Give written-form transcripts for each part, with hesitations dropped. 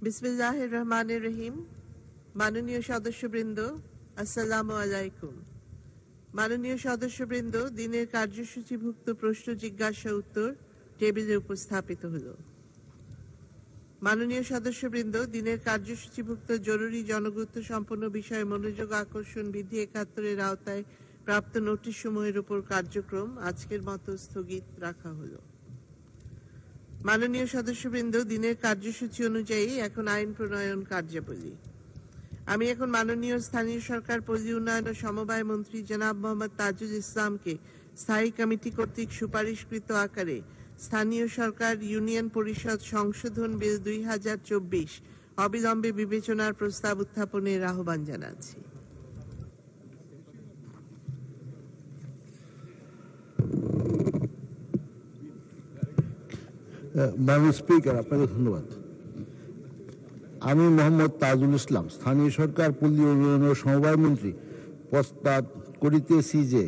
বিসমিল্লাহির রহমানির রহিম। মাননীয় সদস্যবৃন্দ, আসসালামু আলাইকুম। মাননীয় সদস্যবৃন্দ, দিনের কার্যসূচিভুক্ত প্রশ্ন জিজ্ঞাসা উত্তর টেবিলে উপস্থাপিত হলো। মাননীয় সদস্যবৃন্দ, দিনের কার্যসূচিভুক্ত জরুরি জনগুরুত্ব সম্পন্ন বিষয়ে মনোযোগ আকর্ষণ বিধি ৭১-এর আওতায় প্রাপ্ত নোটিশ সমূহের উপর কার্যক্রম আজকের মতো স্থগিত রাখা হলো। মাননীয় সদস্যবৃন্দ, দিনের কার্যসূচি অনুযায়ী এখন আইন প্রণয়ন কার্যাবলী। আমি এখন মাননীয় স্থানীয় সরকার, পল্লী উন্নয়ন ও সমবায় মন্ত্রী জনাব মোহাম্মদ তাজুল ইসলামকে স্থায়ী কমিটি কর্তৃক সুপারিশকৃত আকারে স্থানীয় সরকার ইউনিয়ন পরিষদ সংশোধন বিল ২০২৪ অবিলম্বে বিবেচনার প্রস্তাব উত্থাপনের আহ্বান জানাচ্ছি। মাননীয় স্পিকার, আপনাকে ধন্যবাদ। আমি মোহাম্মদ তাজুল ইসলাম, স্থানীয় সরকার, পল্লী উন্নয়ন ও সমবায় মন্ত্রী, প্রস্তাব করিতেছি যে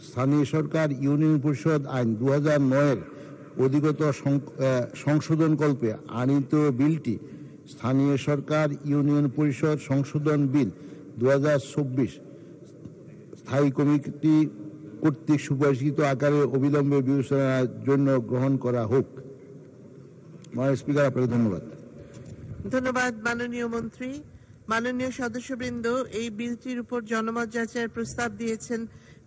স্থানীয় সরকার ইউনিয়ন পরিষদ আইন ২০০৯-এর অধিগত সংশোধনকল্পে আনিত বিলটি স্থানীয় সরকার ইউনিয়ন পরিষদ সংশোধন বিল ২০২৪ স্থায়ী কমিটি কর্তৃক সুপারিশকৃত আকারে অবিলম্বে বিবেচনার জন্য গ্রহণ করা হোক। মাননীয় স্পিকার, আপনাকে ধন্যবাদ। ধন্যবাদ মাননীয় মন্ত্রী। মাননীয় সদস্যবৃন্দ, এই বিলটির উপর জনমত যাচাইয়ের প্রস্তাব দিয়েছেন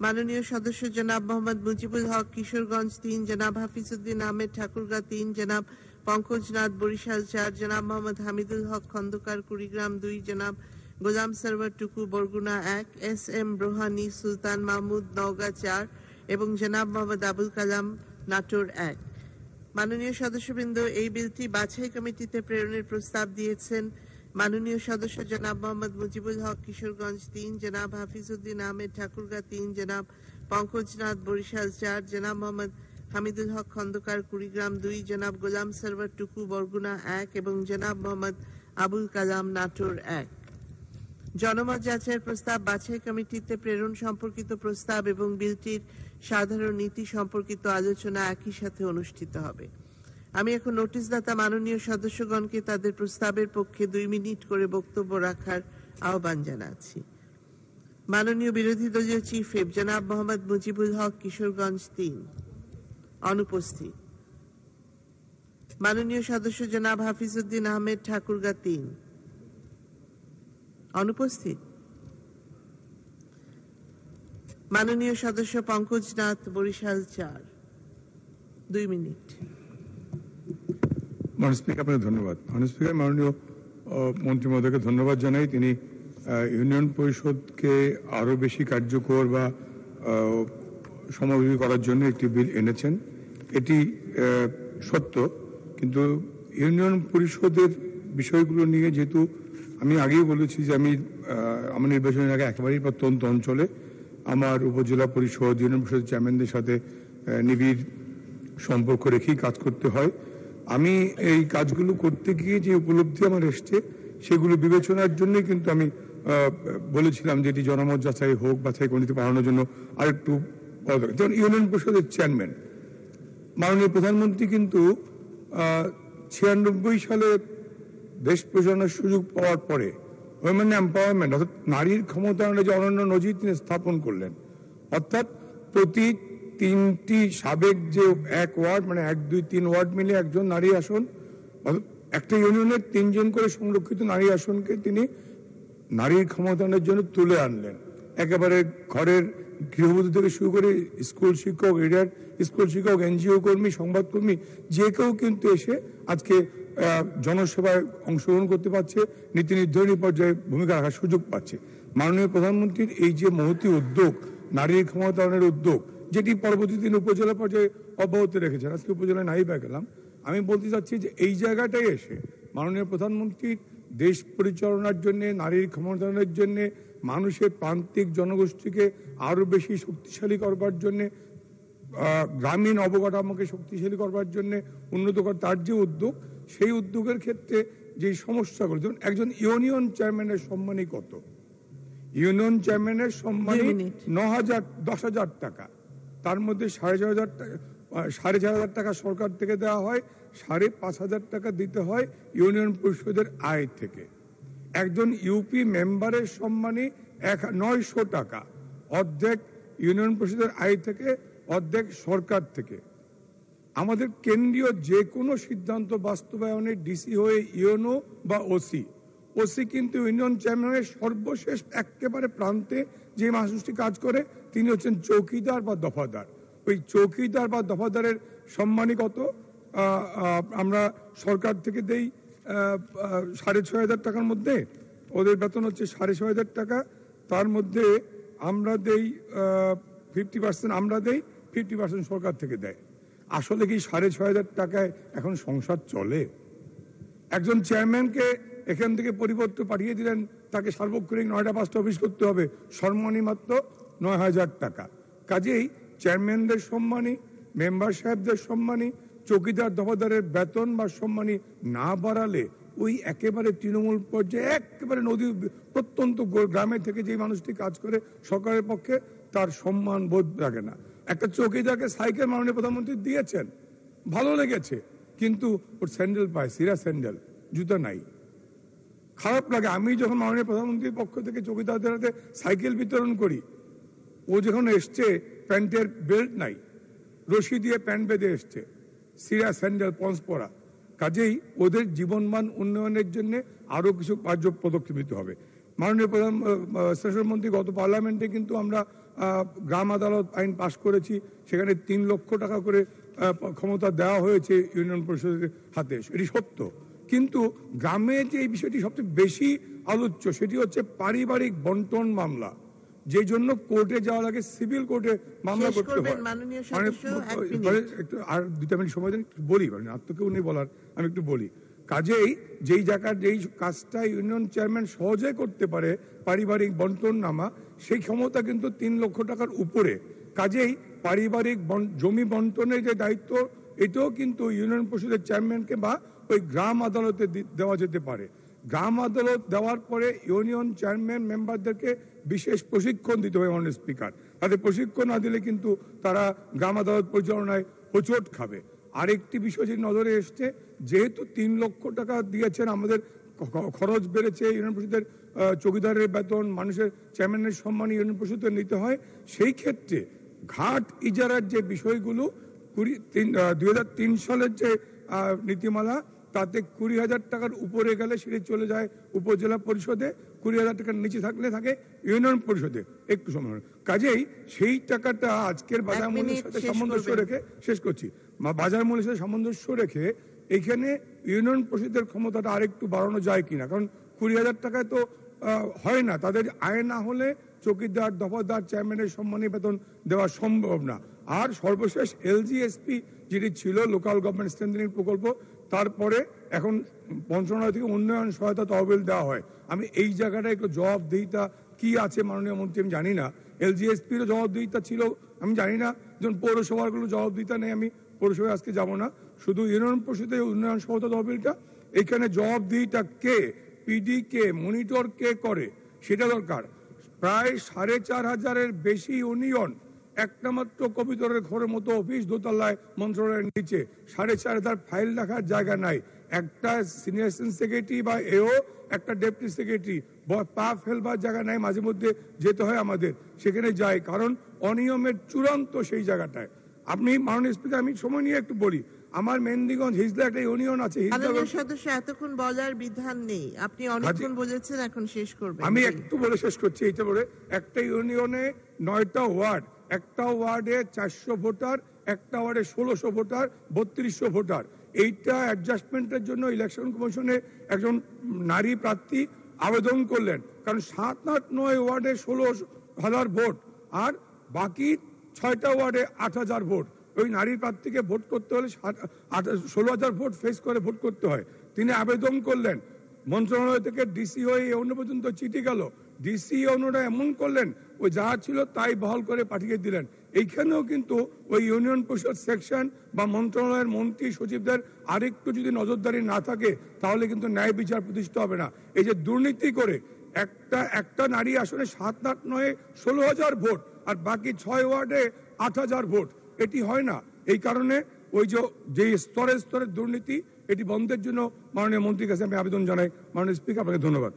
মাননীয় সদস্য জনাব মোহাম্মদ মুজিবুল হক, কিশোরগঞ্জ ৩, জনাব হাফিজউদ্দিন আহমেদ, ঠাকুরগাঁ ৩, জনাব পঙ্কজনাথ, বরিশাল ৪, জনাব মোহাম্মদ হামিদুল হক, খন্দকার, কুড়িগ্রাম ২, জনাব গোলাম সরওয়ার টুকু, বরগুনা ১, এস এম রোহানি, সুলতান মাহমুদ, নওগাঁ ৪ এবং জনাব মোহাম্মদ আবুল কালাম, নাটোর ১। মাননীয় সদস্যবৃন্দ, এই বিলটি বাছাই কমিটিতে প্রেরণের প্রস্তাব দিয়েছেন মাননীয় সদস্য জনাব মোহাম্মদ মুজিবুল হক, কিশোরগঞ্জ ৩, জনাব হাফিজউদ্দিন আহমেদ, ঠাকুরগাঁ ৩, জনাব পঙ্কজনাথ, বরিশাল ৪, জনাব মোহাম্মদ হামিদুল হক, খন্দকার, কুড়িগ্রাম ২, জনাব গোলাম সরওয়ার টুকু, বরগুনা ১ এবং জনাব মোহাম্মদ আবুল কালাম, নাটোর ১। জনমত যাচাইয়ের প্রস্তাব বাছাই কমিটিতে প্রেরণ সম্পর্কিত প্রস্তাব এবং বিলটির সাধারণ নীতি সম্পর্কিত আলোচনা একই সাথে অনুষ্ঠিত হবে। আমি এখন নোটিশদাতা মাননীয় সদস্যগণকে তাদের প্রস্তাবের পক্ষে ২ মিনিট করে বক্তব্য রাখার আহ্বান জানাচ্ছি। মাননীয় বিরোধী দলীয় চিফ হুইপ জনাব মোহাম্মদ মুজিবুল হক, কিশোরগঞ্জ ৩, অনুপস্থিত। মাননীয় সদস্য জনাব হাফিজউদ্দিন আহমেদ, ঠাকুরগাঁ ৩, অনুপস্থিত। মাননীয় সদস্য পঙ্কজনাথ, বরিশাল ৪, ২ মিনিট। মাননীয় স্পিকার, আপনাকে ধন্যবাদ। মাননীয় স্পিকার, মাননীয় মন্ত্রী মহোদয়কে ধন্যবাদ জানাই। তিনি ইউনিয়ন পরিষদকে আরো বেশি কার্যকর বা সমযোজী করার জন্য একটি বিল এনেছেন। এটি সত্য, কিন্তু ইউনিয়ন পরিষদের বিষয়গুলো নিয়ে, যেহেতু আমি আগেই বলেছি যে আমি আমার নির্বাচনের আগে একেবারেই প্রত্যন্ত অঞ্চলে আমার উপজেলা পরিষদ, ইউনিয়ন পরিষদের চেয়ারম্যানদের সাথে নিবিড় সম্পর্ক রেখেই কাজ করতে হয়। আমি এই কাজগুলো করতে গিয়ে যে উপলব্ধি আমার এসছে, সেগুলো বিবেচনার জন্যই কিন্তু আমি বলেছিলাম যে এটি জনমত যাচাই হোক, বাছাই কমিটিতে পাঠানোর জন্য আরেকটু বলা দরকার। যেমন ইউনিয়ন পরিষদের চেয়ারম্যান মাননীয় প্রধানমন্ত্রী কিন্তু ৯৬ সালে দেশ পরিচালনার সুযোগ পাওয়ার পরে উইমেন এম্পাওয়ারমেন্ট অর্থাৎ নারীর ক্ষমতায়নের যে অনন্য নজির তিনি স্থাপন করলেন। অর্থাৎ প্রতি ৩টি সাবেক যে এক ওয়ার্ড, মানে ১, ২, ৩ ওয়ার্ড মিলে একজন নারী আসন, একটা ইউনিয়নের ৩ জন করে সংরক্ষিত নারী আসনকে তিনি নারীর ক্ষমতায়নের জন্য তুলে আনলেন। একেবারে ঘরের গৃহবধূ থেকে শুরু করে স্কুল শিক্ষক, রিডার স্কুল শিক্ষক, এনজিও কর্মী, সংবাদকর্মী, যে কেউ কিন্তু এসে আজকে জনসেবায় অংশগ্রহণ করতে পারছে, নীতি নির্ধারণী পর্যায়ে ভূমিকা রাখার সুযোগ পাচ্ছে। মাননীয় প্রধানমন্ত্রীর এই যে মহতী উদ্যোগ, নারীর ক্ষমতায়নের উদ্যোগ, যেটি পরবর্তী দিন উপজেলা পর্যায়ে অব্যাহত রেখেছেন, আজকে উপজেলায় নাই বা গেলাম, আমি বলতে চাচ্ছি যে এই জায়গাটাই এসে মাননীয় প্রধানমন্ত্রীর দেশ পরিচালনার জন্য, নারীর ক্ষমতায়নের জন্য, মানুষের প্রান্তিক জনগোষ্ঠীকে আরো বেশি শক্তিশালী করবার জন্য, গ্রামীণ অবকাঠামোকে শক্তিশালী করবার জন্য, উন্নত করার তার যে উদ্যোগ, সেই উদ্যোগের ক্ষেত্রে যে সমস্যাগুলো, যেমন একজন ইউনিয়ন চেয়ারম্যানের সম্মানই কত, ইউনিয়ন চেয়ারম্যানের সম্মানই ৯,০০০-১০,০০০ টাকা, তার মধ্যে ৪,৫০০ টাকা সরকার থেকে দেওয়া হয়, 5,500 টাকা দিতে হয় ইউনিয়ন পরিষদের আয় থেকে। একজন ইউপি মেম্বারের সম্মানী 900 টাকা, অর্ধেক ইউনিয়ন পরিষদের আয় থেকে, অর্ধেক সরকার থেকে। আমাদের কেন্দ্রীয় যে কোনো সিদ্ধান্ত বাস্তবায়নে ডিসি হয়ে ইউনো বা ওসি কিন্তু ইউনিয়ন চেয়ারম্যানের সর্বশেষ একেবারে প্রান্তে যে মানুষটি কাজ করে তিনি হচ্ছেন চৌকিদার বা দফাদার। ওই চৌকিদার বা দফাদারের সম্মানী কত? আমরা সরকার থেকে দেই 6,500 টাকার মধ্যে, ওদের বেতন হচ্ছে 6,500 টাকা। তার মধ্যে আমরা দেই 50% আমরা দেই, 50% সরকার থেকে দেয়। আসলে কি 6,500 টাকায় এখন সংসার চলে? একজন চেয়ারম্যানকে এখান থেকে পরিবর্তে পাঠিয়ে দিলেন, তাকে সার্বক্ষণিক 9টা 5টা অফিস করতে হবে, সম্মানী মাত্র 9,000 টাকা। কাজেই চেয়ারম্যানদের সম্মানী, মেম্বার সাহেবদের সম্মানী, চৌকিদার দফাদারের বেতন বা সম্মানী না বাড়ালে ওই একেবারে তৃণমূল পর্যায়ে একেবারে নদী প্রত্যন্ত গ্রামে থেকে যে মানুষটি কাজ করে সরকারের পক্ষে, তার সম্মান বোধ রাখে না। একটা চৌকিদারকে সাইকেল মাননীয় প্রধানমন্ত্রী দিয়েছেন, ভালো লেগেছে, কিন্তু ওর স্যান্ডেল পায়, সিরা স্যান্ডেল, জুতা নাই। খারাপ লাগে। আমি যখন মাননীয় প্রধানমন্ত্রীর পক্ষ থেকে চৌকিদারদের হাতে সাইকেল বিতরণ করি, ও যখন এসছে প্যান্টের বেল্ট নাই, রশি দিয়ে প্যান্ট বেঁধে এসছে, সিরা স্যান্ডেল, পন্স পরা। কাজেই ওদের জীবনমান উন্নয়নের জন্য আরো কিছু কার্য পদক্ষেপ নিতে হবে। মাননীয় প্রধানমন্ত্রী গত পার্লামেন্টে কিন্তু আমরা গ্রাম আদালত আইন পাশ করেছি, সেখানে 3 লক্ষ টাকা করে ক্ষমতা দেওয়া হয়েছে ইউনিয়ন পরিষদের হাতে, এটি সত্য। কিন্তু গ্রামে যে এই বিষয়টি সবচেয়ে বেশি আলোচ্য সেটি হচ্ছে পারিবারিক বন্টন মামলা, যে জন্য কোর্টে যাওয়ার আগে সিভিল কোর্টে মামলা করতে হয়। একটু আর 2 মিনিট সময় দেন, বলি, আর তো কেউ নেই বলার, আমি একটু বলি। কাজেই যেই জায়গার যেই কাজটা ইউনিয়ন চেয়ারম্যান সহজে করতে পারে, পারিবারিক বন্টন নামা, সেই ক্ষমতা কিন্তু 3 লক্ষ টাকার উপরে। কাজেই পারিবারিক জমি বন্টনের যে দায়িত্ব, এটাও কিন্তু ইউনিয়ন পরিষদের চেয়ারম্যানকে বা ওই গ্রাম আদালতে দেওয়া যেতে পারে। গ্রাম আদালত দেওয়ার পরে ইউনিয়ন চেয়ারম্যান মেম্বারদেরকে বিশেষ প্রশিক্ষণ দিতে হবে মাননীয় স্পিকার। তাদের প্রশিক্ষণ না দিলে কিন্তু তারা গ্রাম আদালত পরিচালনায় হোঁচট খাবে। আরেকটি বিষয় যে নজরে এসছে, যেহেতু 3 লক্ষ টাকা দিয়েছেন, আমাদের খরচ বেড়েছে, ইউনিয়ন পরিষদের চৌকিদারের বেতন, মানুষের চেয়ারম্যানের সম্মান ইউনিয়ন পরিষদের নিতে হয়, সেই ক্ষেত্রে ঘাট ইজারার যে বিষয়গুলো 2003 সালের যে নীতিমালা, তাতে 20,000 টাকার উপরে গেলে সেটি চলে যায় উপজেলা পরিষদে, 20,000 টাকার নিচে থাকলে থাকে ইউনিয়ন পরিষদে। একটু সময়, কাজেই সেই টাকাটা আজকের বাজার মূল্যের সাথে সামঞ্জস্য রেখে, শেষ করছি, বাজার মূল্যের সাথে সামঞ্জস্য রেখে এখানে ইউনিয়ন পরিষদের ক্ষমতাটা আরেকটু বাড়ানো যায় কিনা। কারণ 20,000 টাকায় তো হয় না, তাদের আয় না হলে চৌকিদার দফাদার চেয়ারম্যানের সম্মানী বেতন দেওয়া সম্ভব না। আর সর্বশেষ LGSP যেটি ছিল, লোকাল গভর্নমেন্ট স্ট্রেংথেনিং প্রকল্প, তারপরে এখন মন্ত্রণালয় থেকে উন্নয়ন সহায়তা তহবিল দেওয়া হয়। আমি এই জায়গাটা একটু জবাবদিহিতা কি আছে মাননীয় মন্ত্রী আমি জানি না। LGSPরও জবাবদিহিতা ছিল আমি জানি না, যেমন পৌরসভাগুলো জবাবদিহিতা নেই, আমি পৌরসভায় আজকে যাব না। শুধু ইউনিয়ন পরিষদের উন্নয়ন সহায়তা তহবিলটা, এখানে জবাবদিহিতা কে, PD কে, মনিটর কে করে, সেটা দরকার। প্রায় 4,500-এর বেশি ইউনিয়ন, একটা মাত্র কবিতরের ঘরের মতো অফিস দোতলায় মন্ত্রণালয়ের নিচে, 4,500 ফাইল রাখার জায়গা নাই। একটা সিনিয়র সেক্রেটারি বা একটা ডেপুটি সেক্রেটারি পা ফেলবার জায়গা নাই, মাঝে মধ্যে যেতে হয় আমাদের, সেখানে যাই, কারণ অনিয়মের চূড়ান্ত সেই জায়গাটায়। আপনি মাননীয় স্পিকার, আমি সময় নিয়ে একটু বলি, আমার মেহেন্দিগঞ্জ হিজলা একটা ইউনিয়ন আছে। সদস্য এতক্ষণ বলার বিধান নেই, আপনি অনেকক্ষণ বলেছেন, এখন শেষ করবেন। আমি একটু বলে শেষ করছি। এইটা বলে, একটা ইউনিয়নে 9টা ওয়ার্ড, একটা ওয়ার্ডে 400 ভোটার, একটা ওয়ার্ডে 1600 ভোটার, 3200 ভোটার। এইটা অ্যাডজাস্টমেন্টের জন্য ইলেকশন কমিশনে একজন নারী প্রার্থী আবেদন করলেন, কারণ 7, 8, 9 ওয়ার্ডে 16,000 ভোট, আর বাকি 6টা ওয়ার্ডে 8,000 ভোট। ওই নারী প্রার্থীকে ভোট করতে হলে 16,000 ভোট ফেস করে ভোট করতে হয়। তিনি আবেদন করলেন, মন্ত্রণালয় থেকে ডিসি হয়ে অন্য পর্যন্ত চিঠি গেল, ডিসি অন্যরা এমন করলেন, ওই যা ছিল তাই বহাল করে পাঠিয়ে দিলেন। এইখানেও কিন্তু ওই ইউনিয়ন পরিষদ সেকশন বা মন্ত্রণালয়ের মন্ত্রী সচিবদের আরেকটু যদি নজরদারি না থাকে, তাহলে কিন্তু ন্যায় বিচার প্রতিষ্ঠা হবে না। এই যে দুর্নীতি করে একটা নারী আসনে 7, 8, 9, 16,000 ভোট, আর বাকি 6 ওয়ার্ডে 8,000 ভোট, এটি হয় না। এই কারণে ওই যে স্তরে স্তরে দুর্নীতি এটি বন্ধের জন্য মাননীয় মন্ত্রীর কাছে আমি আবেদন জানাই। মাননীয় স্পিকার, আপনাকে ধন্যবাদ।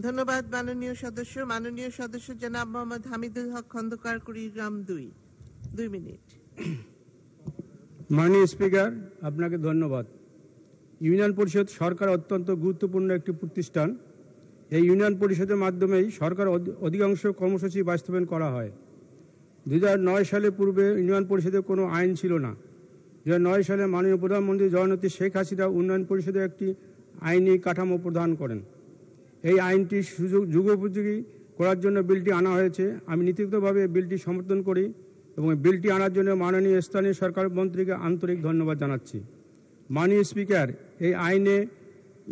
ধন্যবাদ মাননীয় সদস্য। মাননীয় সদস্য জনাব মোহাম্মদ হামিদুল হক খন্দকার, কুড়িগ্রাম 2 মিনিট। মাননীয় স্পিকার, আপনাকে ধন্যবাদ। ইউনিয়ন পরিষদ সরকার অত্যন্ত গুরুত্বপূর্ণ একটি প্রতিষ্ঠান। এই ইউনিয়ন পরিষদের মাধ্যমেই সরকার অধিকাংশ কর্মসূচি বাস্তবায়ন করা হয়। 2009 সালে পূর্বে ইউনিয়ন পরিষদে কোনো আইন ছিল না। 2009 সালে মাননীয় প্রধানমন্ত্রী জননেত্রী শেখ হাসিনা উন্নয়ন পরিষদে একটি আইনি কাঠামো প্রদান করেন। এই আইনটি যুগোপযোগী করার জন্য বিলটি আনা হয়েছে। আমি নীতিগতভাবে বিলটি সমর্থন করি এবং বিলটি আনার জন্য মাননীয় স্থানীয় সরকার মন্ত্রীকে আন্তরিক ধন্যবাদ জানাচ্ছি। মাননীয় স্পিকার, এই আইনে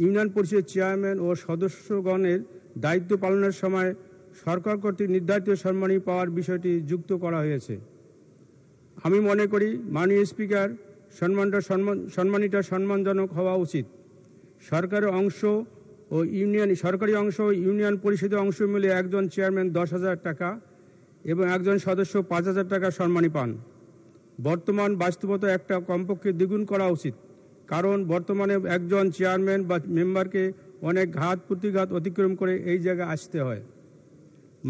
ইউনিয়ন পরিষদের চেয়ারম্যান ও সদস্যগণের দায়িত্ব পালনের সময় সরকার কর্তৃক নির্ধারিত সম্মানী পাওয়ার বিষয়টি যুক্ত করা হয়েছে। আমি মনে করি মাননীয় স্পিকার, সম্মানীটা সম্মানজনক হওয়া উচিত। সরকারি অংশ ও ইউনিয়ন পরিষদের অংশ মিলে একজন চেয়ারম্যান 10,000 টাকা এবং একজন সদস্য 5,000 টাকা সম্মানী পান। বর্তমান বাস্তবতা একটা কমপক্ষে দ্বিগুণ করা উচিত, কারণ বর্তমানে একজন চেয়ারম্যান বা মেম্বারকে অনেক ঘাত প্রতিঘাত অতিক্রম করে এই জায়গায় আসতে হয়।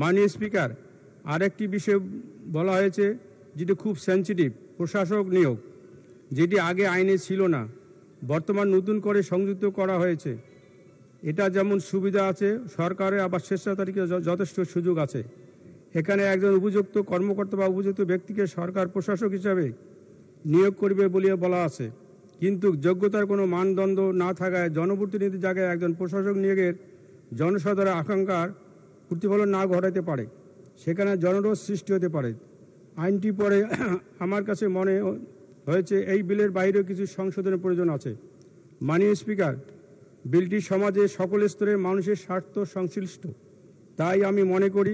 মাননীয় স্পিকার, আরেকটি বিষয় বলা হয়েছে যেটি খুব সেন্সিটিভ, প্রশাসক নিয়োগ, যেটি আগে আইনে ছিল না, বর্তমান নতুন করে সংযুক্ত করা হয়েছে। এটা যেমন সুবিধা আছে, সরকারের আবার স্বেচ্ছাচারিতার যথেষ্ট সুযোগ আছে। এখানে একজন উপযুক্ত কর্মকর্তা বা উপযুক্ত ব্যক্তিকে সরকার প্রশাসক হিসাবে নিয়োগ করবে বলে বলা আছে, কিন্তু যোগ্যতার কোনো মানদণ্ড না থাকায় জনপ্রতিনিধির জায়গায় একজন প্রশাসক নিয়োগের জনসাধারণের আকাঙ্ক্ষার প্রতিফলন না ঘটাতে পারে, সেখানে জনরোষ সৃষ্টি হতে পারে। আইনটি পরে আমার কাছে মনে হয়েছে এই বিলের বাইরেও কিছু সংশোধনের প্রয়োজন আছে। মাননীয় স্পিকার, বিলটি সমাজে সকল স্তরের মানুষের স্বার্থ সংশ্লিষ্ট, তাই আমি মনে করি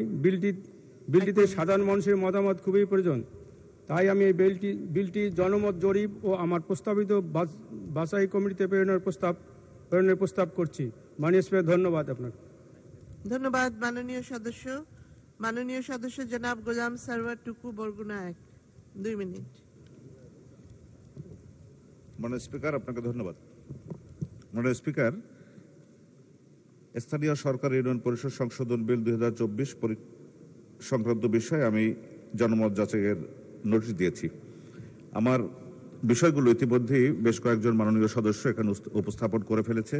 বিলটিতে সাধারণ মানুষের মতামত খুবই প্রয়োজন। তাই আমি এই বিলটি জনমত জরিপ ও আমার প্রস্তাবিত বাছাই কমিটিতে প্রেরণের প্রস্তাব করছি। মাননীয় স্পিকার, ধন্যবাদ আপনাকে। ধন্যবাদ মাননীয় সদস্য। মাননীয় সদস্য জনাব গোলাম সারওয়ার টুকু, বরগুনা 1, 2 মিনিট। মাননীয় স্পিকার, আপনাকে ধন্যবাদ। মাননীয় স্পিকার, স্থানীয় সরকার ইউনিয়ন পরিষদ সংশোধন বিল 2024 সংক্রান্ত বিষয়ে আমি জনমত যাচাইয়ের নোটিশ দিয়েছি। আমার বিষয়গুলো ইতিমধ্যেই বেশ কয়েকজন মাননীয় সদস্য এখানে উপস্থাপন করে ফেলেছে,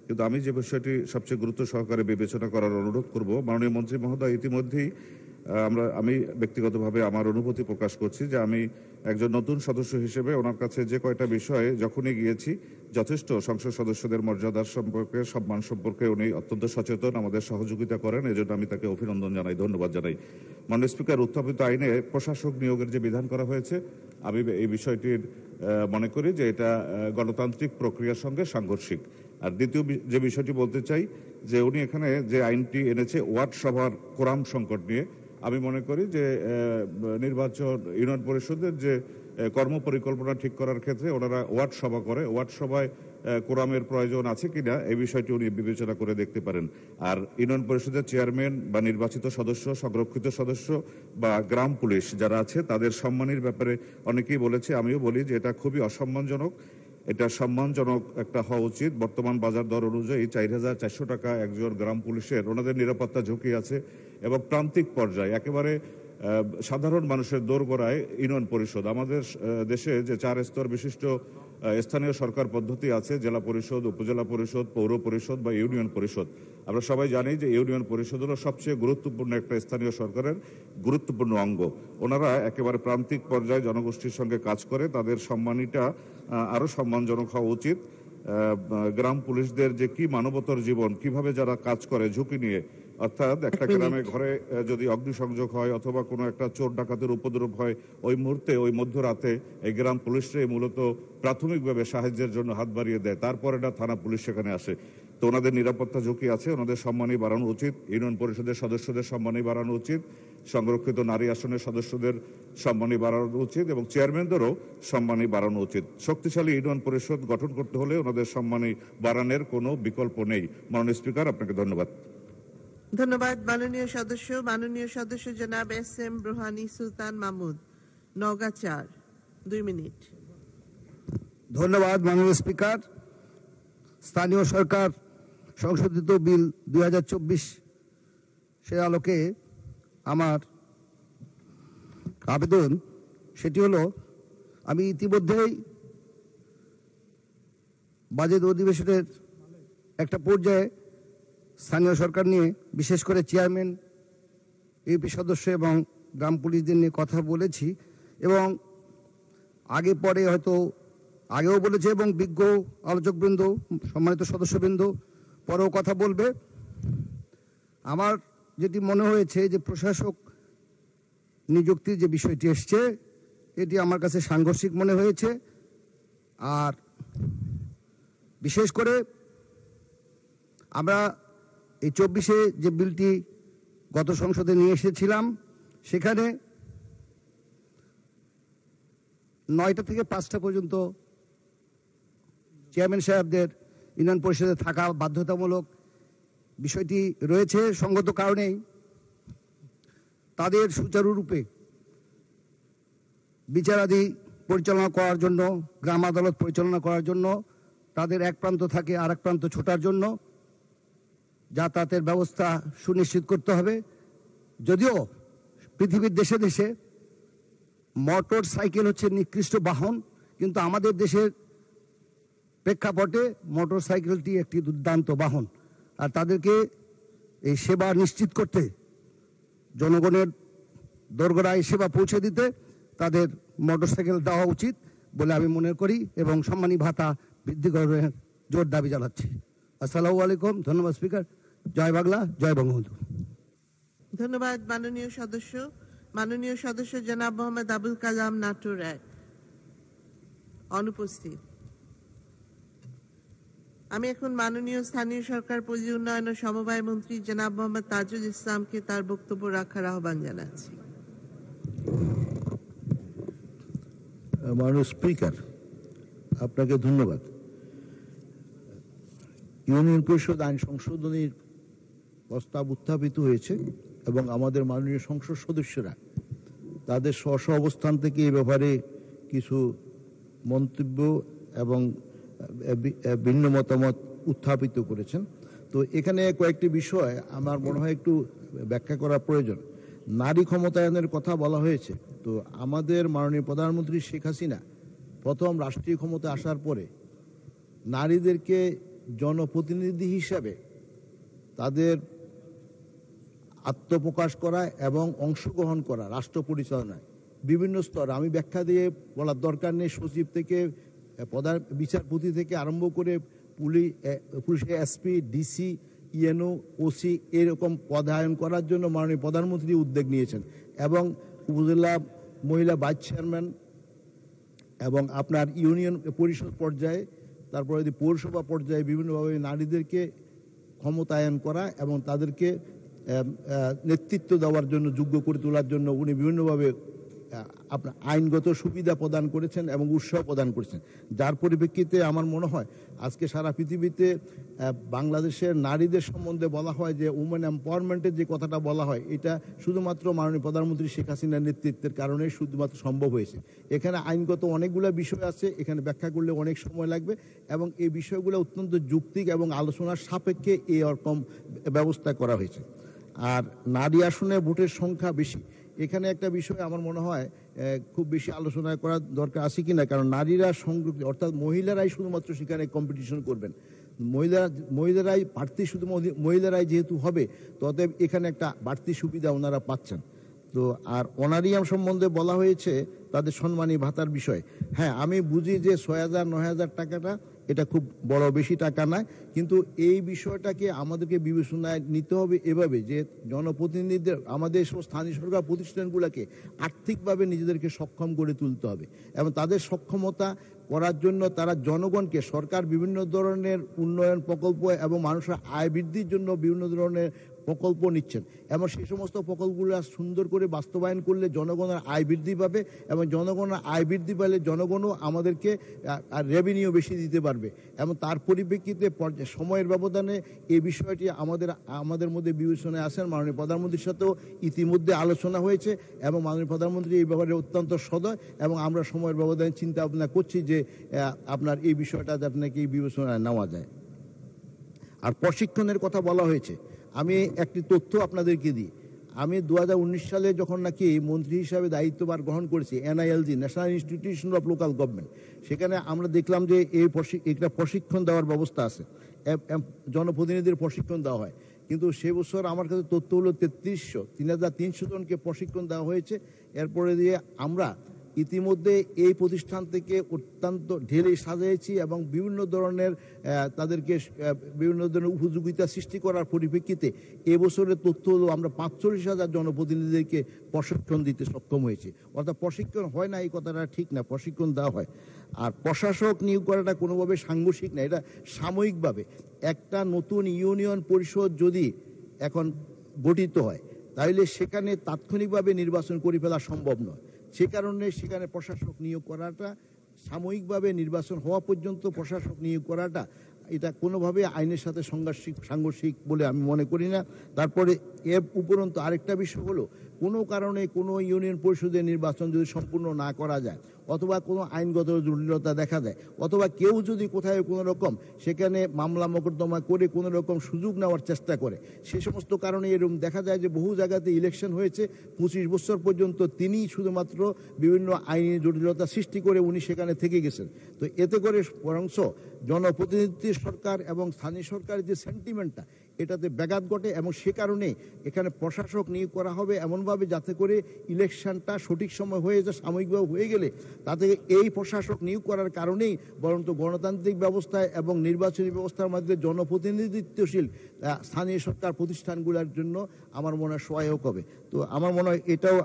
কিন্তু আমি যে বিষয়টি সবচেয়ে গুরুত্ব সহকারে বিবেচনা করার অনুরোধ করব, মাননীয় মন্ত্রী মহোদয় ইতিমধ্যেই আমি ব্যক্তিগতভাবে আমার অনুভূতি প্রকাশ করছি যে আমি একজন নতুন সদস্য হিসেবে ওনার কাছে যে কয়টা বিষয়ে যখনই গিয়েছি যথেষ্ট সংসদ সদস্যদের মর্যাদার সম্পর্কে, সম্মান সম্পর্কে উনি অত্যন্ত সচেতন, আমাদের সহযোগিতা করেন। এজন্য আমি তাকে অভিনন্দন জানাই, ধন্যবাদ জানাই। মাননীয় স্পিকার, উত্থাপিত আইনে প্রশাসক নিয়োগের যে বিধান করা হয়েছে, আমি এই বিষয়টির মনে করি যে এটা গণতান্ত্রিক প্রক্রিয়ার সঙ্গে সাংঘর্ষিক। আর দ্বিতীয় যে বিষয়টি বলতে চাই যে উনি এখানে যে আইনটি এনেছে ওয়ার্ড সভার কোরাম সংকট নিয়ে, আমি মনে করি যে নির্বাচন ইউনিয়ন পরিষদের যে কর্ম পরিকল্পনা ঠিক করার ক্ষেত্রে ওনারা ওয়ার্ড সভা করে, ওয়ার্ড সভায় কোরামের প্রয়োজন আছে কিনা এই বিষয়টি উনি বিবেচনা করে দেখতে পারেন। আর ইউনিয়ন পরিষদের চেয়ারম্যান বা নির্বাচিত সদস্য, সংরক্ষিত সদস্য বা গ্রাম পুলিশ যারা আছে তাদের সম্মানের ব্যাপারে অনেকেই বলেছে, আমিও বলি যে এটা খুবই অসম্মানজনক। এটা সম্মানজনক একটা হওয়া উচিত। বর্তমান বাজার দর অনুযায়ী 4,400 টাকা একজন গ্রাম পুলিশের, ওনাদের নিরাপত্তা ঝুঁকি আছে এবং প্রান্তিক পর্যায়ে একেবারে সাধারণ মানুষের দোরগোড়ায় ইউনিয়ন পরিষদ। আমাদের দেশে যে 4 স্তর বিশিষ্ট স্থানীয় সরকার পদ্ধতি আছে, জেলা পরিষদ, উপজেলা পরিষদ, পৌর পরিষদ বা ইউনিয়ন পরিষদ, আমরা সবাই জানি যে ইউনিয়ন পরিষদ হলো সবচেয়ে গুরুত্বপূর্ণ একটা স্থানীয় সরকারের গুরুত্বপূর্ণ অঙ্গ। ওনারা একেবারে প্রান্তিক পর্যায়ে জনগোষ্ঠীর সঙ্গে কাজ করে, তাদের সম্মানীটা আরো সম্মানজনক হওয়া উচিত। গ্রাম পুলিশদের যে কি মানবতার জীবন, কিভাবে যারা কাজ করে ঝুঁকি নিয়ে, অর্থাৎ একটা গ্রামে ঘরে যদি অগ্নিসংযোগ হয় অথবা কোনো একটা চোর ডাকাতের উপদ্রব হয়, ওই মুহূর্তে ওই মধ্যরাতে এই গ্রাম পুলিশরাই মূলত প্রাথমিকভাবে সাহায্যের জন্য হাত বাড়িয়ে দেয়, তারপরে না থানা পুলিশ সেখানে আসে। তো ওনাদের নিরাপত্তা ঝুঁকি আছে, ওনাদের সম্মানী বাড়ানো উচিত। ইউনিয়ন পরিষদের সদস্যদের সম্মানী বাড়ানো উচিত, সংরক্ষিত নারী আসনের সদস্যদের সম্মানী বাড়ানো উচিত এবং চেয়ারম্যানদেরও সম্মানী বাড়ানো উচিত। শক্তিশালী ইউনিয়ন পরিষদ গঠন করতে হলে ওনাদের সম্মানী বাড়ানোর কোনো বিকল্প নেই। মাননীয় স্পিকার, আপনাকে ধন্যবাদ। ধন্যবাদ মাননীয় সদস্য। মাননীয় সদস্য জনাব এস এম রোহানি সুলতান মাহমুদ, নওগাঁ 4, 2 মিনিট। ধন্যবাদ মাননীয় স্পিকার। স্থানীয় সরকার সংশোধিত বিল 2024 সে আলোকে আমার আবেদন সেটি হলো, আমি ইতিমধ্যেই বাজেট অধিবেশনের একটা পর্যায়ে স্থানীয় সরকার নিয়ে, বিশেষ করে চেয়ারম্যান, ইউপি সদস্য এবং গ্রাম পুলিশদের নিয়ে কথা বলেছি, এবং আগে পরে হয়তো আগেও বলেছে এবং বিজ্ঞ আলোচকবৃন্দ, সম্মানিত সদস্যবৃন্দ পরেও কথা বলবে। আমার যেটি মনে হয়েছে যে প্রশাসক নিযুক্তির যে বিষয়টি এসছে, এটি আমার কাছে সাংঘর্ষিক মনে হয়েছে। আর বিশেষ করে আমরা এই 24-এ যে বিলটি গত সংসদে নিয়ে এসেছিলাম, সেখানে 9টা থেকে 5টা পর্যন্ত চেয়ারম্যান সাহেবদের ইউনিয়ন পরিষদে থাকা বাধ্যতামূলক বিষয়টি রয়েছে। সঙ্গত কারণেই তাদের সুচারুরূপে বিচারাদি পরিচালনা করার জন্য, গ্রাম আদালত পরিচালনা করার জন্য তাদের এক প্রান্ত থাকে আর এক প্রান্ত ছোটার জন্য যাতায়াতের ব্যবস্থা সুনিশ্চিত করতে হবে। যদিও পৃথিবীর দেশে দেশে মোটর সাইকেল হচ্ছে নিকৃষ্ট বাহন, কিন্তু আমাদের দেশের প্রেক্ষাপটে মোটর সাইকেলটি একটি দুর্দান্ত বাহন। আর তাদেরকে এই সেবা নিশ্চিত করতে, জনগণের দোরগোড়ায় সেবা পৌঁছে দিতে তাদের মোটর সাইকেল দেওয়া উচিত বলে আমি মনে করি, এবং সম্মানী ভাতা বৃদ্ধি করার জোর দাবি জানাচ্ছি। আসসালামু আলাইকুম। ধন্যবাদ স্পিকার। জয় বাংলা, জয় বঙ্গবন্ধু। ধন্যবাদ মাননীয় সদস্য। মাননীয় সদস্য জনাব মোহাম্মদ আবুল কালাম নাটোর 1 অনুপস্থিত। আমি এখন মাননীয় স্থানীয় সরকার, পল্লী উন্নয়ন ও সমবায় মন্ত্রী জনাব মোহাম্মদ তাজুল ইসলামকে তার বক্তব্য রাখার আহ্বান জানাচ্ছি। মাননীয় স্পিকার, আপনাকে ধন্যবাদ। ইউনিয়ন পরিষদ আইন সংশোধনীর প্রস্তাব উত্থাপিত হয়েছে এবং আমাদের মাননীয় সংসদ সদস্যরা তাদের স্ব অবস্থান থেকে এই ব্যাপারে কিছু মন্তব্য এবং ভিন্ন মতামত উত্থাপিত করেছেন। তো এখানে কয়েকটি বিষয় আমার মনে হয় একটু ব্যাখ্যা করা প্রয়োজন। নারী ক্ষমতায়নের কথা বলা হয়েছে। তো আমাদের মাননীয় প্রধানমন্ত্রী শেখ হাসিনা প্রথম রাষ্ট্রীয় ক্ষমতা আসার পরে নারীদেরকে জনপ্রতিনিধি হিসাবে তাদের আত্মপ্রকাশ করা এবং অংশগ্রহণ করা রাষ্ট্র পরিচালনায় বিভিন্ন স্তর, আমি ব্যাখ্যা দিয়ে বলার দরকার নেই, সচিব থেকে প্রধান বিচারপতি থেকে আরম্ভ করে পুলিশের এসপি, ডিসি, ইএনও, ওসি এরকম পদায়ন করার জন্য মাননীয় প্রধানমন্ত্রী উদ্যোগ নিয়েছেন, এবং উপজেলা মহিলা ভাইস চেয়ারম্যান এবং আপনার ইউনিয়ন পরিষদ পর্যায়ে, তারপরে পৌরসভা পর্যায়ে বিভিন্নভাবে নারীদেরকে ক্ষমতায়ন করা এবং তাদেরকে নেতৃত্ব দেওয়ার জন্য, যোগ্য করে তোলার জন্য উনি বিভিন্নভাবে আপনার আইনগত সুবিধা প্রদান করেছেন এবং উৎসাহ প্রদান করেছেন। যার পরিপ্রেক্ষিতে আমার মনে হয় আজকে সারা পৃথিবীতে বাংলাদেশের নারীদের সম্বন্ধে বলা হয় যে উমেন এম্পাওয়ারমেন্টের যে কথাটা বলা হয়, এটা শুধুমাত্র মাননীয় প্রধানমন্ত্রী শেখ হাসিনার নেতৃত্বের কারণে শুধুমাত্র সম্ভব হয়েছে। এখানে আইনগত অনেকগুলো বিষয় আছে, এখানে ব্যাখ্যা করলে অনেক সময় লাগবে, এবং এই বিষয়গুলো অত্যন্ত যৌক্তিক এবং আলোচনার সাপেক্ষে এরকম ব্যবস্থা করা হয়েছে। আর নারী আসনে ভোটের সংখ্যা বেশি, এখানে একটা বিষয় আমার মনে হয় খুব বেশি আলোচনা করার দরকার আছে কিনা, কারণ নারীরা সংযুক্ত, অর্থাৎ মহিলারাই শুধুমাত্র সেখানে কম্পিটিশন করবেন, মহিলারাই প্রার্থী, শুধু মহিলারাই যেহেতু হবে, ততএব এখানে একটা বাড়তি সুবিধা ওনারা পাচ্ছেন। তো আর অনারিয়াম সম্বন্ধে বলা হয়েছে তাদের সম্মানী ভাতার বিষয়। হ্যাঁ, আমি বুঝি যে 6,000-9,000 টাকাটা এটা খুব বড় বেশি টাকা নয়, কিন্তু এই বিষয়টাকে আমাদেরকে বিবেচনায় নিতে হবে এভাবে যে জনপ্রতিনিধিদের, আমাদের সব স্থানীয় সরকার প্রতিষ্ঠানগুলোকে আর্থিকভাবে নিজেদেরকে সক্ষম করে তুলতে হবে, এবং তাদের সক্ষমতা করার জন্য তারা জনগণকে, সরকার বিভিন্ন ধরনের উন্নয়ন প্রকল্প এবং মানুষের আয় বৃদ্ধির জন্য বিভিন্ন ধরনের প্রকল্প নিচ্ছেন এবং সেই সমস্ত প্রকল্পগুলো সুন্দর করে বাস্তবায়ন করলে জনগণের আয় বৃদ্ধি পাবে এবং জনগণের আয় বৃদ্ধি পেলে জনগণও আমাদেরকে রেভিনিউ বেশি দিতে পারবে এবং তার পরিপ্রেক্ষিতে সময়ের ব্যবধানে এই বিষয়টি আমাদের মধ্যে বিবেচনায় আসেন। মাননীয় প্রধানমন্ত্রীর সাথেও ইতিমধ্যে আলোচনা হয়েছে এবং মাননীয় প্রধানমন্ত্রী এই ব্যাপারে অত্যন্ত সদয় এবং আমরা সময়ের ব্যবধানে চিন্তা ভাবনা করছি যে আপনার এই বিষয়টা যাতে নাকি বিবেচনায় নেওয়া যায়। আর প্রশিক্ষণের কথা বলা হয়েছে, আমি একটি তথ্য আপনাদেরকে দিই। আমি 2019 সালে যখন নাকি মন্ত্রী হিসাবে দায়িত্বভার গ্রহণ করেছি NILG, national institution of local government, সেখানে আমরা দেখলাম যে একটা প্রশিক্ষণ দেওয়ার ব্যবস্থা আছে, জনপ্রতিনিধিদের প্রশিক্ষণ দেওয়া হয়। কিন্তু সে বছর আমার কাছে তথ্য হলো 3300 জনকে প্রশিক্ষণ দেওয়া হয়েছে। এরপরে দিয়ে আমরা ইতিমধ্যে এই প্রতিষ্ঠান থেকে অত্যন্ত ঢেলে সাজিয়েছি এবং বিভিন্ন ধরনের তাদেরকে বিভিন্ন ধরনের উপযোগিতা সৃষ্টি করার পরিপ্রেক্ষিতে এবছরের তথ্য হলো আমরা 45,000 জনপ্রতিনিধিদেরকে প্রশিক্ষণ দিতে সক্ষম হয়েছি। অর্থাৎ প্রশিক্ষণ হয় না এই কথাটা ঠিক না, প্রশিক্ষণ দেওয়া হয়। আর প্রশাসক নিয়োগ করাটা কোনোভাবে সাংঘর্ষিক না, এটা সাময়িকভাবে। একটা নতুন ইউনিয়ন পরিষদ যদি এখন গঠিত হয় তাহলে সেখানে তাৎক্ষণিকভাবে নির্বাচন করে ফেলা সম্ভব নয়। সে কারণে সেখানে প্রশাসক নিয়োগ করাটা সাময়িকভাবে নির্বাচন হওয়া পর্যন্ত প্রশাসক নিয়োগ করাটা এটা কোনোভাবে আইনের সাথে সাংঘর্ষিক বলে আমি মনে করি না। তারপরে এর উপরন্তু আরেকটা বিষয় হলো, কোনো কারণে কোনো ইউনিয়ন পরিষদের নির্বাচন যদি সম্পূর্ণ না করা যায় অথবা কোনো আইনগত জটিলতা দেখা দেয় অথবা কেউ যদি কোথায় কোনো রকম সেখানে মামলা মোকদ্দমা করে কোনো রকম সুযোগ নেওয়ার চেষ্টা করে, সে সমস্ত কারণে এরকম দেখা যায় যে বহু জায়গাতে ইলেকশন হয়েছে 25 বছর পর্যন্ত তিনি শুধুমাত্র বিভিন্ন আইনি জটিলতা সৃষ্টি করে উনি সেখানে থেকে গেছেন। তো এতে করে বরঞ্চ জনপ্রতিনিধি সরকার এবং স্থানীয় সরকারের যে সেন্টিমেন্টটা এটাতে ব্যাঘাত ঘটে এবং সে কারণে এখানে প্রশাসক নিয়োগ করা হবে এমনভাবে যাতে করে ইলেকশনটা সঠিক সময় হয়ে যায়। সাময়িকভাবে হয়ে গেলে তাতে এই প্রশাসক নিয়োগ করার কারণেই বরঞ্চ গণতান্ত্রিক ব্যবস্থায় এবং নির্বাচনী ব্যবস্থার মধ্যে জনপ্রতিনিধিত্বশীল স্থানীয় সরকার প্রতিষ্ঠানগুলোর জন্য আমার মনে হয় সহায়ক হবে। তো আমার মনে হয় এটাও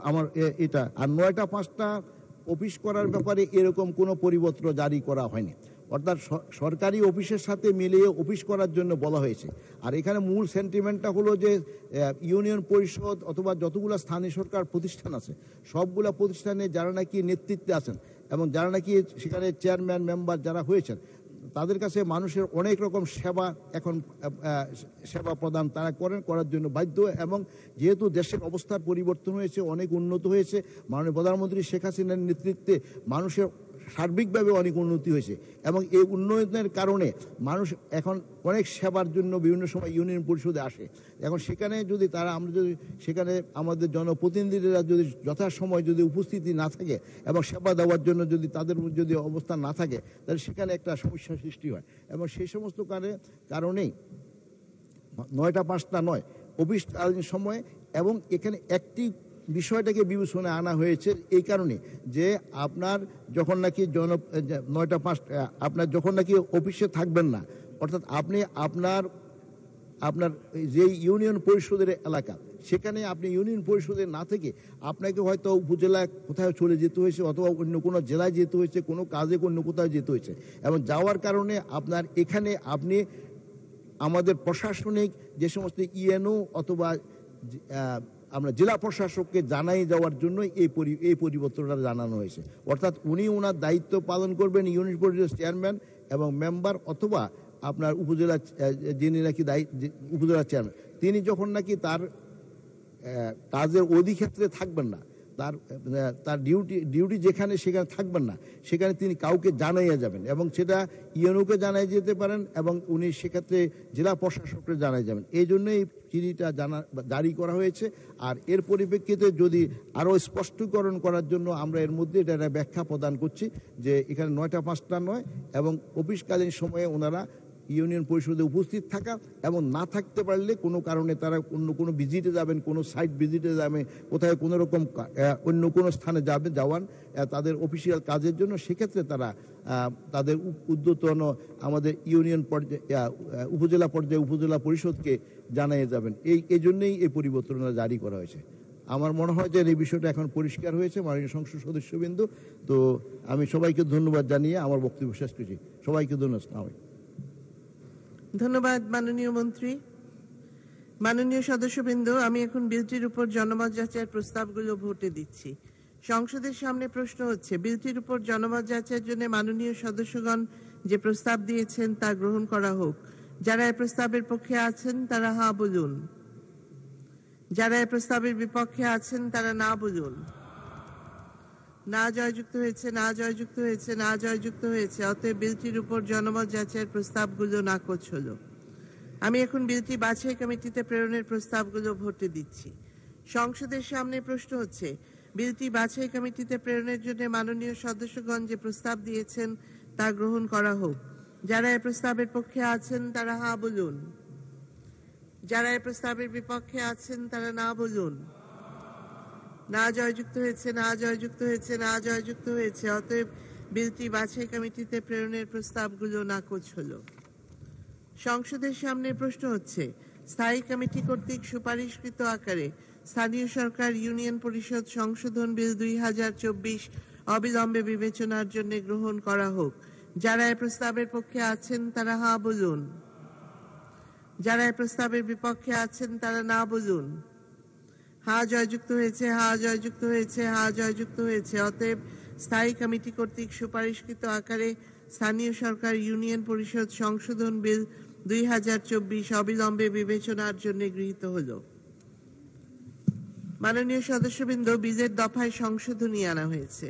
এটা। আর 9টা 5টা অফিস করার ব্যাপারে এরকম কোনো পরিপত্র জারি করা হয়নি, অর্থাৎ সরকারি অফিসের সাথে মিলিয়ে অফিস করার জন্য বলা হয়েছে। আর এখানে মূল সেন্টিমেন্টটা হলো যে ইউনিয়ন পরিষদ অথবা যতগুলো স্থানীয় সরকার প্রতিষ্ঠান আছে সবগুলো প্রতিষ্ঠানে যারা নাকি নেতৃত্বে আছেন এবং যারা নাকি সেখানে চেয়ারম্যান মেম্বার যারা হয়েছেন তাদের কাছে মানুষের অনেক রকম সেবা প্রদান তারা করার জন্য বাধ্য। এবং যেহেতু দেশের অবস্থার পরিবর্তন হয়েছে, অনেক উন্নত হয়েছে, মাননীয় প্রধানমন্ত্রী শেখ হাসিনার নেতৃত্বে মানুষের সার্বিকভাবে অনেক উন্নতি হয়েছে এবং এই উন্নয়নের কারণে মানুষ এখন অনেক সেবার জন্য বিভিন্ন সময় ইউনিয়ন পরিষদে আসে। এখন সেখানে যদি আমরা যদি সেখানে আমাদের জনপ্রতিনিধিরা যদি যথাসময় যদি উপস্থিতি না থাকে এবং সেবা দেওয়ার জন্য যদি তাদের যদি অবস্থান না থাকে তাহলে সেখানে একটা সমস্যার সৃষ্টি হয়। এবং সেই সমস্ত কারণেই 9টা 5টা নয়, অফিসকালীন সময়ে। এবং এখানে একটি বিষয়টাকে বিবেচনায় আনা হয়েছে এই কারণে যে আপনার যখন নাকি 9টা 5টা আপনার যখন নাকি অফিসে থাকবেন না, অর্থাৎ আপনি আপনার যে ইউনিয়ন পরিষদের এলাকা সেখানে আপনি ইউনিয়ন পরিষদে না থেকে আপনাকে হয়তো উপজেলায় কোথাও চলে যেতে হয়েছে অথবা অন্য কোনো জেলায় যেতে হয়েছে, কোনো কাজে অন্য কোথাও যেতে হয়েছে এবং যাওয়ার কারণে আপনার এখানে আপনি আমাদের প্রশাসনিক যে সমস্ত ইএনও অথবা আমরা জেলা প্রশাসককে জানাই যাওয়ার জন্য এই পরিবর্তনটা জানানো হয়েছে। অর্থাৎ উনি ওনার দায়িত্ব পালন করবেন ইউনিয়ন পরিষদের চেয়ারম্যান এবং মেম্বার অথবা আপনার উপজেলা যিনি নাকি উপজেলা চেয়ারম্যান, তিনি যখন নাকি তার কাজের অধিক্ষেত্রে থাকবেন না, তার ডিউটি যেখানে সেখানে থাকবেন না, সেখানে তিনি কাউকে জানাইয়া যাবেন এবং সেটা ইউএনওকে জানাই যেতে পারেন এবং উনি সেক্ষেত্রে জেলা প্রশাসককে জানাই যাবেন। এই জন্য এই চিঠিটা জারি করা হয়েছে। আর এর পরিপ্রেক্ষিতে যদি আরও স্পষ্টীকরণ করার জন্য আমরা এর মধ্যে এটা ব্যাখ্যা প্রদান করছি যে এখানে 9টা 5টা নয় এবং অফিসকালীন সময়ে ওনারা ইউনিয়ন পরিষদে উপস্থিত থাকা এবং না থাকতে পারলে কোনো কারণে তারা অন্য কোনো ভিজিটে যাবেন, কোনো সাইট ভিজিটে যাবেন, কোথায় কোনো রকম অন্য কোনো স্থানে যাওয়ান তাদের অফিসিয়াল কাজের জন্য, সেক্ষেত্রে তারা তাদের ঊর্ধ্বতন আমাদের ইউনিয়ন পর্যায়ে উপজেলা পর্যায়ে উপজেলা পরিষদকে জানিয়ে যাবেন। এই জন্যই এই পরিবর্তনটা জারি করা হয়েছে। আমার মনে হয় যে এই বিষয়টা এখন পরিষ্কার হয়েছে মাননীয় সংসদ সদস্যবৃন্দ। তো আমি সবাইকে ধন্যবাদ জানিয়ে আমার বক্তব্য শেষ করছি। সবাইকে ধন্যবাদ। ধন্যবাদ মাননীয় মন্ত্রী। মাননীয় সদস্যবৃন্দ, আমি এখন বিলটির উপর জনমত যাচাইয়ের প্রস্তাবগুলো ভোটে দিচ্ছি। সংসদের সামনে প্রশ্ন হচ্ছে, বিলটির উপর জনমত যাচাইয়ের জন্য মাননীয় সদস্যগণ যে প্রস্তাব দিয়েছেন তা গ্রহণ করা হোক। যারা এই প্রস্তাবের পক্ষে আছেন তারা হা বলুন। যারা এই প্রস্তাবের বিপক্ষে আছেন তারা না বলুন। না জয়যুক্ত হয়েছে, না জয়যুক্ত হয়েছে, না জয়যুক্ত হয়েছে। অতএব বিলটির উপর জনমত যাচাইয়ের প্রস্তাবগুলো নাকচ হলো। আমি এখন বিলটি বাছাই কমিটিতে প্রেরণের প্রস্তাবগুলো ভোটে দিচ্ছি। সংসদের সামনে প্রশ্ন হচ্ছে, বিলটি বাছাই কমিটিতে প্রেরণের জন্য মাননীয় সদস্যগণ যে প্রস্তাব দিয়েছেন তা গ্রহণ করা হোক। যারা এই প্রস্তাবের পক্ষে আছেন তারা হা বলুন। যারা এই প্রস্তাবের বিপক্ষে আছেন তারা না বলুন। না জয়যুক্ত হয়েছে, না জয়যুক্ত হয়েছে, না জয়যুক্ত হয়েছে। অতএব বিলটি বাছাই কমিটিতে প্রেরণের প্রস্তাবগুলো নাকচ হলো। সংসদের সামনে প্রশ্ন হচ্ছে, স্থায়ী কমিটি কর্তৃক সুপারিশকৃত আকারে স্থানীয় সরকার ইউনিয়ন পরিষদ সংশোধন বিল 2024 অবিলম্বে বিবেচনার জন্য গ্রহণ করা হোক। যারা এই প্রস্তাবের পক্ষে আছেন তারা হা বলুন। যারা এই প্রস্তাবের বিপক্ষে আছেন তারা না বলুন। হা জয়যুক্ত হয়েছে, হা জয়যুক্ত হয়েছে, হা জয়যুক্ত হয়েছে। অতএব স্থায়ী কমিটি কর্তৃক সুপারিশকৃত আকারে স্থানীয় সরকার ইউনিয়ন পরিষদ সংশোধন বিল 2024 অবিলম্বে বিবেচনার জন্য গৃহীত হল। মাননীয় সদস্যবৃন্দ, বিলের দফায় সংশোধনী আনা হয়েছে।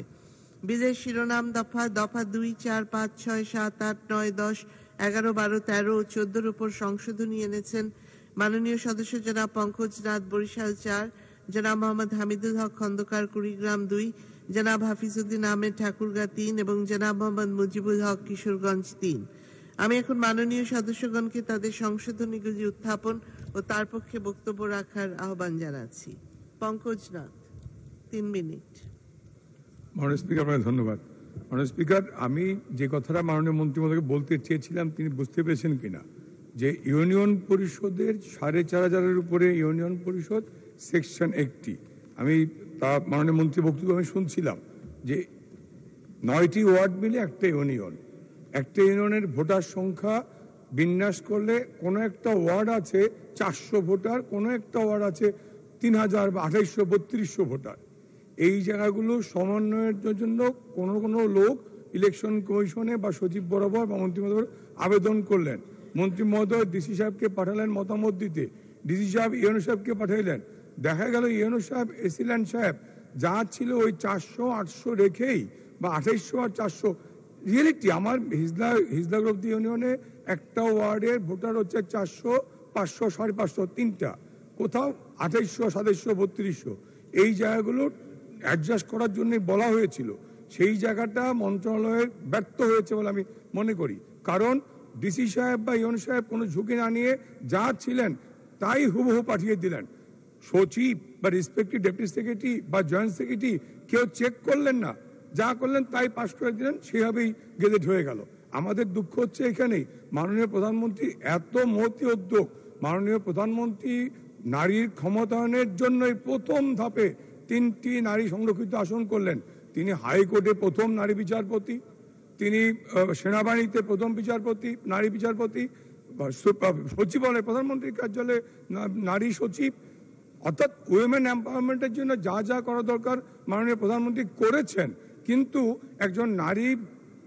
বিলের শিরোনাম দফা 2, 4, 5, 6, 7, 8, 9, 10, 11, 12, 13 ও 14 উপর সংশোধনী এনেছেন মাননীয় সদস্য জনাব পঙ্কজ নাথ, বরিশাল 4, জনাব মোহাম্মদ হামিদুল হক খন্দকার, কুড়িগ্রাম 2, জনাব হাফিজউদ্দিন আহমেদ, ঠাকুরগাঁ 3 এবং জনাব মোহাম্মদ মুজিবুল হক, কিশোরগঞ্জ 3। আমি এখন মাননীয় সদস্যগণকে তাদের সংশোধনীগুলি উত্থাপন ও তার পক্ষে বক্তব্য রাখার আহ্বান জানাচ্ছি। পঙ্কজ নাথ, 3 মিনিট। মাননীয় স্পিকার, আপনাকে ধন্যবাদ। মাননীয় স্পিকার, আমি যে কথাটা মাননীয় মন্ত্রী মহোদয়কে বলতে চেয়েছিলাম তিনি বুঝতে পেরেছেন কিনা, যে ইউনিয়ন পরিষদের 4,500 উপরে ইউনিয়ন পরিষদ সেকশন 80, আমি তা মাননীয় মন্ত্রী বক্তব্য আমি শুনছিলাম যে 9টি ওয়ার্ড মিলে একটা ইউনিয়ন। একটা ইউনিয়নের ভোটার সংখ্যা বিন্যাস করলে কোনো একটা ওয়ার্ড আছে 400 ভোটার, কোনো একটা ওয়ার্ড আছে 3,000 বা 2,800-3,200 ভোটার। এই জায়গাগুলো সমন্বয়ের জন্য কোনো কোনো লোক ইলেকশন কমিশনে বা সচিব বরাবর বা মন্ত্রী মহোদয় আবেদন করলেন। মন্ত্রী মহোদয় ডিসি সাহেবকে পাঠালেন মতামত দিতে, ডিসি সাহেব ইউএনও সাহেবকে পাঠাইলেন। দেখা গেল ইউএনও সাহেব, এসিল্যান্ড সাহেব যা ছিল ওই 400-800 রেখেই বা 2,800 আর 400, রিয়েলিটি আমার হিজলা গ্রুপ ইউনিয়নে একটা ওয়ার্ডের ভোটার হচ্ছে 400, 500, 550, 3টা, কোথাও 2,800, 2,700, 3,200। এই জায়গাগুলো অ্যাডজাস্ট করার জন্য বলা হয়েছিল। সেই জায়গাটা মন্ত্রণালয়ের ব্যর্থ হয়েছে বলে আমি মনে করি। কারণ ডিসি সাহেব বা ইউএনও সাহেব কোনো ঝুঁকি না নিয়ে যা ছিলেন তাই হুবহু পাঠিয়ে দিলেন। সচিব বা রেসপেক্টিভ ডেপুটি সেক্রেটারি বা জয়েন্ট সেক্রেটারি কেউ চেক করলেন না, যা করলেন তাই পাশ করে দিলেন, সেভাবেই গেজেট হয়ে গেল। আমাদের দুঃখ হচ্ছে এখানেই, মাননীয় প্রধানমন্ত্রী এত মহতী উদ্যোগ, মাননীয় প্রধানমন্ত্রী নারীর ক্ষমতায়নের জন্যই প্রথম ধাপে 3টি নারী সংরক্ষিত আসন করলেন। তিনি হাইকোর্টে প্রথম নারী বিচারপতি, তিনি সেনাবাহিনীতে প্রথম বিচারপতি, নারী বিচারপতি, সচিবালয় প্রধানমন্ত্রীর কার্যালয়ে নারী সচিব, অর্থাৎ উইমেন এম্পাওয়ারমেন্টের জন্য যা যা করা দরকার মাননীয় প্রধানমন্ত্রী করেছেন। কিন্তু একজন নারী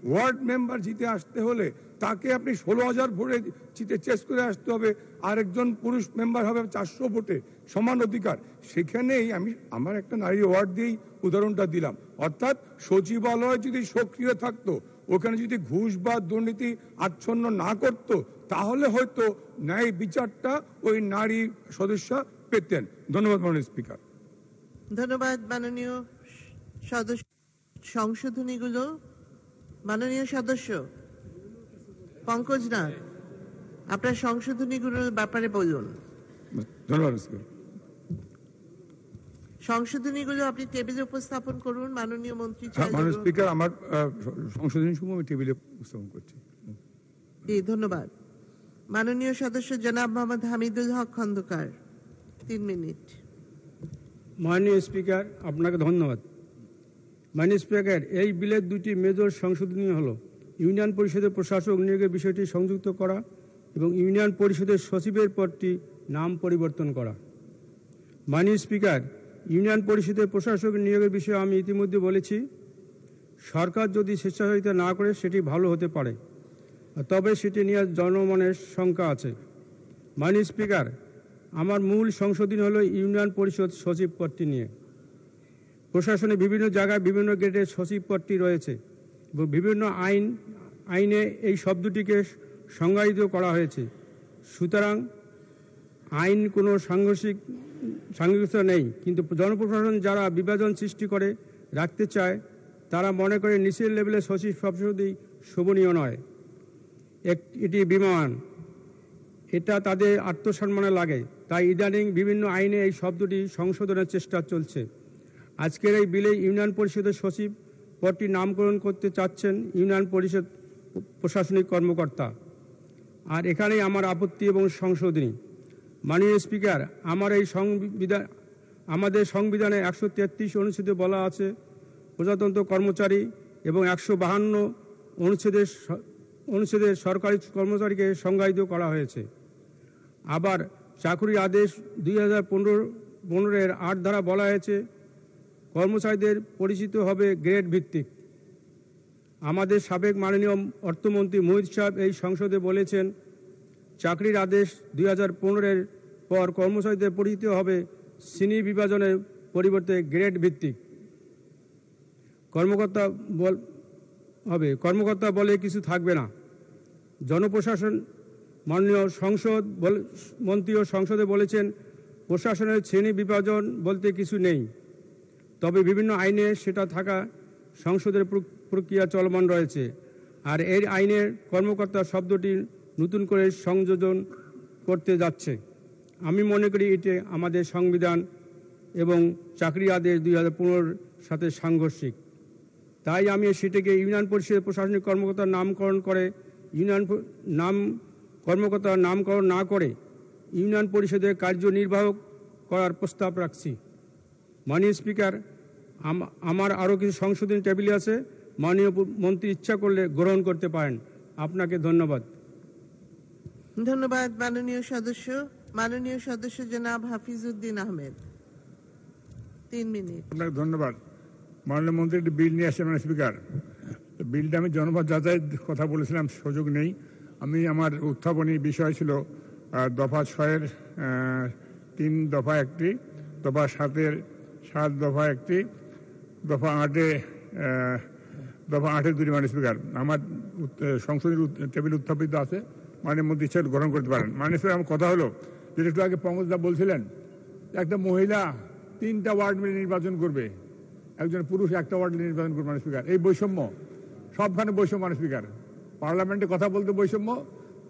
ওয়ার্ড মেম্বার জিতে আসতে হলে তাকে আপনি 16,000 ভোটে জিতে চেস করে আসতে হবে, আর একজন পুরুষ মেম্বার হবে 400 ভোটে, সমান অধিকার। সেখানেই আমি আমার একটা নারী ওয়ার্ড দিয়েই উদাহরণটা দিলাম। অর্থাৎ সচিবালয় যদি সক্রিয় থাকতো, ওখানে যদি ঘুষ বা দুর্নীতি আচ্ছন্ন না করত, তাহলে হয়তো ন্যায় বিচারটা ওই নারী সদস্য পেতেন। ধন্যবাদ মাননীয় স্পিকার। ধন্যবাদ মাননীয় সদস্য। সংশোধনীগুলো মাননীয় সদস্য পঙ্কজ নাথ, আপনার সংশোধনীগুলোর ব্যাপারে বলুন। ধন্যবাদ স্পিকার। সংশোধনীগুলো আপনি টেবিলে উপস্থাপন করুন। মাননীয় মন্ত্রী মাননীয় স্পিকার, আমার সংশোধনী সমূহ আমি টেবিলে উপস্থাপন করছি। জি, ধন্যবাদ। মাননীয় সদস্য জনাব মোহাম্মদ হামিদুল হক খন্দকার, 3 মিনিট। মাননীয় স্পিকার, আপনাকে ধন্যবাদ। মাননীয় স্পিকার, এই বিলের 2টি মেজর সংশোধনী হলো ইউনিয়ন পরিষদের প্রশাসক নিয়োগের বিষয়টি সংযুক্ত করা এবং ইউনিয়ন পরিষদের সচিবের পদটি নাম পরিবর্তন করা। মাননীয় স্পিকার, ইউনিয়ন পরিষদের প্রশাসক নিয়োগের বিষয়ে আমি ইতিমধ্যে বলেছি, সরকার যদি স্বেচ্ছাচারিতা না করে সেটি ভালো হতে পারে, তবে সেটি নিয়ে জনমনের শঙ্কা আছে। মাননীয় স্পিকার, আমার মূল সংশোধনী হলো ইউনিয়ন পরিষদ সচিব পদটি নিয়ে। প্রশাসনে বিভিন্ন জায়গায় বিভিন্ন গ্রেডের সচিব পদটি রয়েছে এবং বিভিন্ন আইনে এই শব্দটিকে সংজ্ঞায়িত করা হয়েছে। সুতরাং আইন কোনো সাংঘর্ষিকতা নেই, কিন্তু জনপ্রশাসন যারা বিভাজন সৃষ্টি করে রাখতে চায় তারা মনে করে নিচের লেভেলের সচিব সবসময়ই শোভনীয় নয়, এটি বিমান, এটা তাদের আত্মসম্মানে লাগে। তাই ইদানিং বিভিন্ন আইনে এই শব্দটি সংশোধনের চেষ্টা চলছে। আজকের এই বিলে ইউনিয়ন পরিষদের সচিব পদটি নামকরণ করতে চাচ্ছেন ইউনিয়ন পরিষদ প্রশাসনিক কর্মকর্তা, আর এখানেই আমার আপত্তি এবং সংশোধনী। মাননীয় স্পিকার, আমাদের সংবিধানে 133 অনুচ্ছেদে বলা আছে প্রজাতন্ত্র কর্মচারী এবং 152 অনুচ্ছেদের সরকারি কর্মচারীকে সংজ্ঞায়িত করা হয়েছে। আবার চাকরির আদেশ 2015-এর 8 ধারা বলা হয়েছে কর্মচারীদের পরিচিত হবে গ্রেড ভিত্তিক। আমাদের সাবেক মাননীয় অর্থমন্ত্রী মোহিত সাহেব এই সংসদে বলেছেন চাকরির আদেশ 2015-এর পর কর্মচারীদের পরিচিত হবে শ্রেণী বিভাজনের পরিবর্তে গ্রেড ভিত্তিক। কর্মকর্তা বলে কিছু থাকবে না। জনপ্রশাসন মাননীয় মন্ত্রীও সংসদে বলেছেন প্রশাসনের শ্রেণী বিভাজন বলতে কিছু নেই, তবে বিভিন্ন আইনে সেটা থাকা সংসদের প্রক্রিয়া চলমান রয়েছে। আর এই আইনের কর্মকর্তা শব্দটি নতুন করে সংযোজন করতে যাচ্ছে। আমি মনে করি এটি আমাদের সংবিধান এবং চাকরি আদেশ 2015-এর সাথে সাংঘর্ষিক। তাই আমি সেটাকে ইউনিয়ন পরিষদের প্রশাসনিক কর্মকর্তার নামকরণ করে কর্মকর্তার নামকরণ না করে ইউনিয়ন পরিষদের কার্যনির্বাহ করার প্রস্তাব রাখছি। মাননীয় স্পিকার, আমার আরও কিছু সংশোধনী টেবিলে আছে, মাননীয় মন্ত্রী ইচ্ছা করলে গ্রহণ করতে পারেন। আপনাকে ধন্যবাদ। ধন্যবাদ মাননীয় সদস্য জনাব হাফিজউদ্দিন আহমেদ, 3 মিনিট। আপনাকে ধন্যবাদ। মাননীয় মন্ত্রী একটি বিল নিয়ে আসছেন। মাননীয় স্পিকার, বিলটা আমি জনমত যাচাইয়ের কথা বলেছিলাম, সুযোগ নেই। আমার উত্থাপনী বিষয় ছিল দফা 6-এর 3 দফা একটি, দফা 7-এর 7 দফা একটি, দফা 8-এর 2টি। মাননীয় স্পিকার, আমার সংসদের টেবিল উত্থাপিত আছে, মাননীয় মন্ত্রী ইচ্ছা গ্রহণ করতে পারেন। মাননীয় স্পিকার, আমার কথা হলো যেটা একটু আগে পঙ্কজদা বলছিলেন, একটা মহিলা 3টা ওয়ার্ড মিলে নির্বাচন করবে, একজন পুরুষ 1টা ওয়ার্ড মিলে নির্বাচন করবে। মাননীয় স্পিকার, এই বৈষম্য, সবখানে বৈষম্য। মাননীয় স্পিকার, পার্লামেন্টে কথা বলতে বৈষম্য,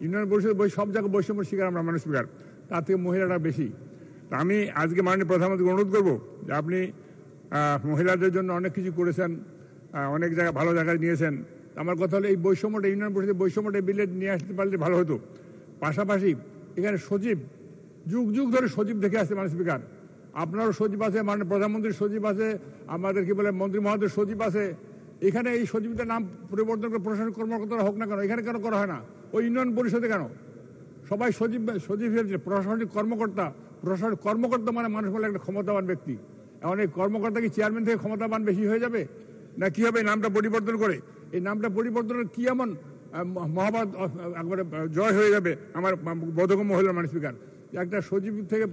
ইউনিয়ন পরিষদ সব জায়গায় বৈষম্য শিকার আমরা। মাননীয় স্পিকার, তার থেকে মহিলারা বেশি। তা আমি আজকে মাননীয় প্রধানমন্ত্রীকে অনুরোধ করবো যে আপনি মহিলাদের জন্য অনেক কিছু করেছেন, অনেক জায়গায় ভালো জায়গায় নিয়েছেন। আমার কথা হলো এই বৈষম্যটা ইউনিয়ন পরিষদের বৈষম্যটা বিলে নিয়ে আসতে পারলে ভালো হতো। পাশাপাশি এখানে সচিব, যুগ যুগ ধরে সচিব দেখে আসছে। মাননীয় স্পিকার, আপনারও সচিব আছে, মাননীয় প্রধানমন্ত্রীর সচিব আছে, আমাদের কি বলে মন্ত্রী মহোদয়ের সচিব আছে। এখানে এই সচিবদের নাম পরিবর্তন করে প্রশাসনিক কর্মকর্তারা হোক না কেন, এখানে কেন করা হয় না? ওই ইউনিয়ন পরিষদে কেন সবাই সচিব প্রশাসনিক কর্মকর্তা মানে মানুষ বলে একটা ক্ষমতাবান ব্যক্তি। এখন এই কর্মকর্তা কি চেয়ারম্যান থেকে ক্ষমতাবান বেশি হয়ে যাবে না কি হবে? নামটা পরিবর্তন করে, এই নামটা পরিবর্তনের কি এমন মহাভারত একবারে জয় হয়ে যাবে আমার বোধগম্য হলো? মাননীয় স্পিকার, একটা সচিব থেকে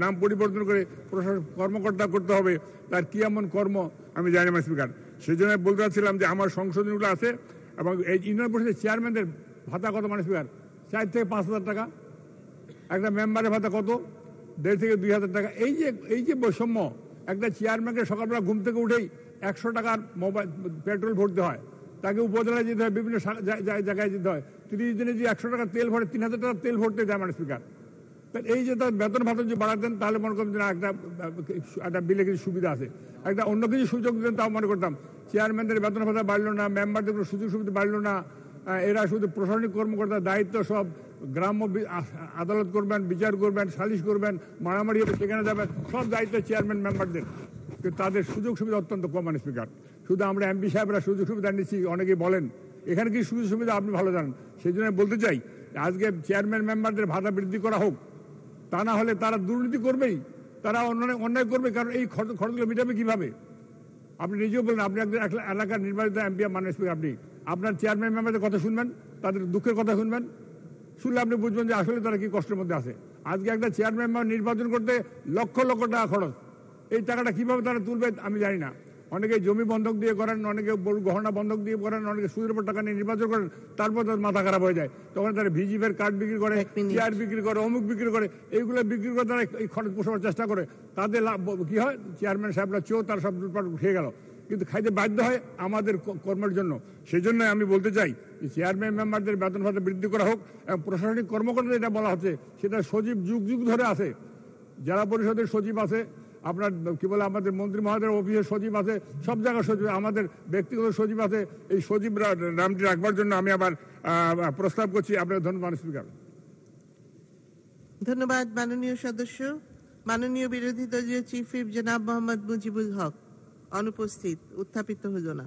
নাম পরিবর্তন করে প্রশাসন কর্মকর্তা করতে হবে, তার কি এমন কর্ম আমি জানি। মাননীয় স্পিকার, সেই জন্য বলতে চাচ্ছিলাম যে আমার সংশোধনীগুলো আছে এবং এই ইউনিয়ন পরিষদের চেয়ারম্যানদের ভাতা কত? মাননীয় স্পিকার, 4 থেকে 5 হাজার টাকা। একটা মেম্বারের ভাতা কত? 1.5 থেকে 2 হাজার টাকা। এই যে বৈষম্য, একটা চেয়ারম্যানকে সকালবেলা ঘুম থেকে উঠেই 100 টাকার মোবাইল পেট্রোল ভরতে হয়, তাকে উপজেলায় যেতে হয়, বিভিন্ন জায়গায় যেতে হয়। 30 দিনে যে 100 টাকা তেল ভরে 3000 টাকা তেল ভরতে যায়। মাননীয় স্পিকার, এই যে তার বেতন ভাতা যদি বাড়াতেন তাহলে মনে করতেন একটা বিলে কিছু সুবিধা আছে, একটা অন্য কিছু সুযোগ দিতেন, তাও মনে করতাম। চেয়ারম্যানদের বেতন ভাতা বাড়লো না, মেম্বারদের কোনো সুযোগ সুবিধা বাড়লো না। এরা শুধু প্রশাসনিক কর্মকর্তার দায়িত্ব সব গ্রাম্য আদালত করবেন, বিচার করবেন, সালিশ করবেন, মারামারি হবে সেখানে যাবেন, সব দায়িত্ব চেয়ারম্যান মেম্বারদের। কিন্তু তাদের সুযোগ সুবিধা অত্যন্ত কম। মাননীয় স্পিকার, শুধু আমরা এমপি সাহেবরা সুযোগ সুবিধা নিচ্ছি, অনেকেই বলেন। এখানে কি সুযোগ সুবিধা আপনি ভালো জানেন। সেই জন্য বলতে চাই আজকে চেয়ারম্যান মেম্বারদের ভাতা বৃদ্ধি করা হোক, তা না হলে তারা দুর্নীতি করবেই, তারা অন্যায় করবে। কারণ এই খরচগুলো মেটাবে কিভাবে? আপনি নিজেও বলেন, আপনি একজন এলাকার নির্বাচিত এমপি মানে আপনি আপনার চেয়ারম্যান মেম্বারদের কথা শুনবেন, তাদের দুঃখের কথা শুনবেন, শুনলে আপনি বুঝবেন যে আসলে তারা কি কষ্টের মধ্যে আছে। আজকে একটা চেয়ারম্যান মেম্বার নির্বাচন করতে লক্ষ লক্ষ টাকা খরচ। এই টাকাটা কিভাবে তারা তুলবে আমি জানি না। অনেকে জমি বন্ধক দিয়ে করেন, অনেকে গহনা বন্ধক দিয়ে করেন, অনেকে সুদের উপর টাকা নিয়ে নির্বাচন করেন, তারপর তাদের মাথা খারাপ হয়ে যায়। তখন তারা ভিজিপের কার্ড বিক্রি করে, চেয়ার বিক্রি করে, অমুক বিক্রি করে, এইগুলো বিক্রি করে তারা এই খরচ পোষাবার চেষ্টা করে। তাদের কি হয়, চেয়ারম্যান সাহেবরা চেয়েও তার সব লুটপাট উঠে গেল, কিন্তু খাইতে বাধ্য হয় আমাদের কর্মের জন্য। সেই জন্য আমি বলতে চাই যে চেয়ারম্যান মেম্বারদের বেতন ভাতা বৃদ্ধি করা হোক। এবং প্রশাসনিক কর্মকর্তা যেটা বলা হচ্ছে সেটা সচিব যুগ যুগ ধরে আছে, জেলা পরিষদের সচিব আছে, আপনার কি বলে আমাদের মন্ত্রী মহোদয়ের অফিসের সচিব আছে, সব জায়গার সচিব, আমাদের ব্যক্তিগত সচিব আছে। এই সচিব নামটি রাখবার জন্য আমি আবার প্রস্তাব করছি। আপনার ধন্যবাদ স্পিকার। ধন্যবাদ মাননীয় সদস্য। মাননীয় বিরোধী দলীয় চিফ হুইপ জনাব মোহাম্মদ মুজিবুল হক অনুপস্থিত, উত্থাপিত হলো না।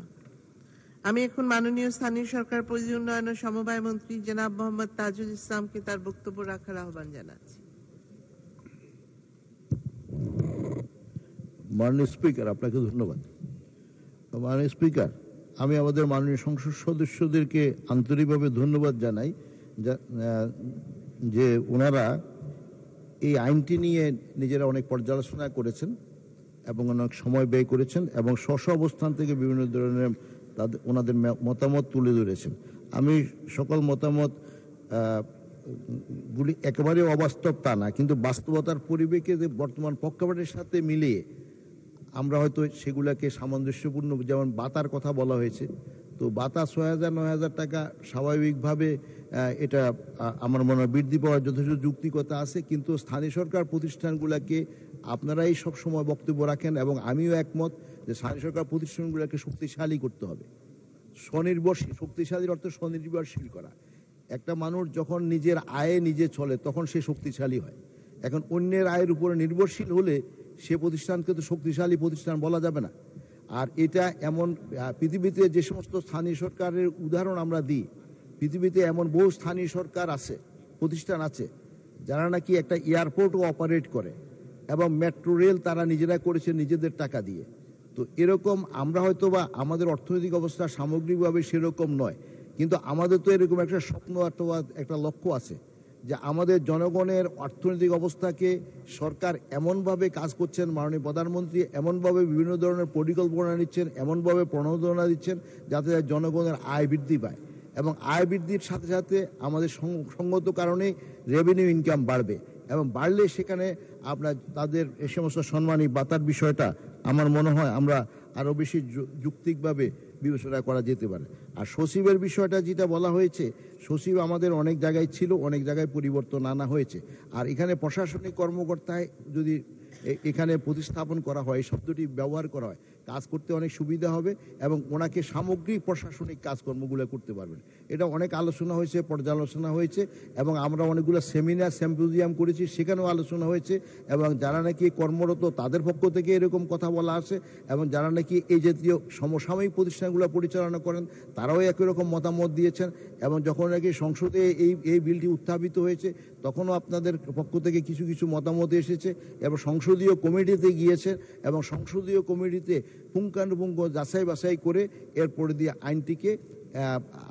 আমি এখন মাননীয় স্থানীয় সরকার পল্লী উন্নয়ন ও সমবায় মন্ত্রী জনাব মোহাম্মদ তাজুল ইসলামকে তার বক্তব্য রাখার আহ্বান জানাচ্ছি। মাননীয় স্পিকার, আপনাকে ধন্যবাদ। মাননীয় স্পিকার, আমি আমাদের মাননীয় সংসদ সদস্যদেরকে আন্তরিকভাবে ধন্যবাদ জানাই যে ওনারা এই আইনটি নিয়ে নিজেরা অনেক পর্যালোচনা করেছেন এবং অনেক সময় ব্যয় করেছেন এবং স্ব অবস্থান থেকে বিভিন্ন ধরনের ওনাদের মতামত তুলে ধরেছেন। আমি সকল মতামত গুলি একেবারে অবাস্তব তা না, কিন্তু বাস্তবতার পরিবেশে বর্তমান প্রেক্ষাপটের সাথে মিলিয়ে আমরা হয়তো সেগুলোকে সামঞ্জস্যপূর্ণ, যেমন বাতার কথা বলা হয়েছে, তো বাতা 6,000-9,000 টাকা স্বাভাবিকভাবে এটা আমার মনে হয় বৃদ্ধি পাওয়ার যথেষ্ট যৌক্তিকতা আছে। কিন্তু স্থানীয় সরকার প্রতিষ্ঠানগুলোকে আপনারাই সব সময় বক্তব্য রাখেন এবং আমিও একমত যে স্থানীয় সরকার প্রতিষ্ঠানগুলোকে শক্তিশালী করতে হবে। স্বনির্ভরশীল, শক্তিশালীর অর্থ স্বনির্ভরশীল করা। একটা মানুষ যখন নিজের আয়ে নিজে চলে তখন সে শক্তিশালী হয়। এখন অন্যের আয়ের উপরে নির্ভরশীল হলে সে প্রতিষ্ঠানকে তো শক্তিশালী প্রতিষ্ঠান বলা যাবে না। আর এটা এমন, পৃথিবীতে যে সমস্ত স্থানীয় সরকারের উদাহরণ আমরা দিই, পৃথিবীতে এমন বহু স্থানীয় সরকার আছে, প্রতিষ্ঠান আছে যারা নাকি একটা এয়ারপোর্টও অপারেট করে এবং মেট্রো রেল তারা নিজেরা করেছে নিজেদের টাকা দিয়ে। তো এরকম আমরা হয়তো বা আমাদের অর্থনৈতিক অবস্থা সামগ্রিকভাবে সেরকম নয়, কিন্তু আমাদের তো এরকম একটা স্বপ্ন অথবা একটা লক্ষ্য আছে যে আমাদের জনগণের অর্থনৈতিক অবস্থাকে সরকার এমনভাবে কাজ করছেন, মাননীয় প্রধানমন্ত্রী এমনভাবে বিভিন্ন ধরনের পরিকল্পনা নিচ্ছেন, এমনভাবে প্রণোদনা দিচ্ছেন যাতে জনগণের আয় বৃদ্ধি পায় এবং আয় বৃদ্ধির সাথে সাথে আমাদের সঙ্গত কারণে রেভিনিউ ইনকাম বাড়বে এবং বাড়লে সেখানে আপনার তাদের এ সমস্ত সম্মানী বাতার বিষয়টা আমার মনে হয় আমরা আরও বেশি যৌক্তিকভাবে বিবেচনা করা যেতে পারে। আর সচিবের বিষয়টা যেটা বলা হয়েছে, সচিব আমাদের অনেক জায়গায় ছিল, অনেক জায়গায় পরিবর্তন আনা হয়েছে। আর এখানে প্রশাসনিক কর্মকর্তায় যদি এখানে প্রতিস্থাপন করা হয়, এই শব্দটি ব্যবহার করা হয়, কাজ করতে অনেক সুবিধা হবে এবং ওনাকে সামগ্রিক প্রশাসনিক কাজকর্মগুলো করতে পারবেন। এটা অনেক আলোচনা হয়েছে, পর্যালোচনা হয়েছে এবং আমরা অনেকগুলো সেমিনার সিম্পোজিয়াম করেছি, সেখানেও আলোচনা হয়েছে এবং যারা নাকি কর্মরত তাদের পক্ষ থেকে এরকম কথা বলা আছে এবং যারা নাকি এই জাতীয় সমসাময়িক প্রতিষ্ঠানগুলো পরিচালনা করেন তারাও একই রকম মতামত দিয়েছেন এবং যখন নাকি সংসদে এই বিলটি উত্থাপিত হয়েছে তখনও আপনাদের পক্ষ থেকে কিছু কিছু মতামত এসেছে এবং সংসদীয় কমিটিতে গিয়েছে এবং সংসদীয় কমিটিতে পুঙ্খানুপুঙ্খ যাচাই বাছাই করে এরপরে দিয়ে আইনটিকে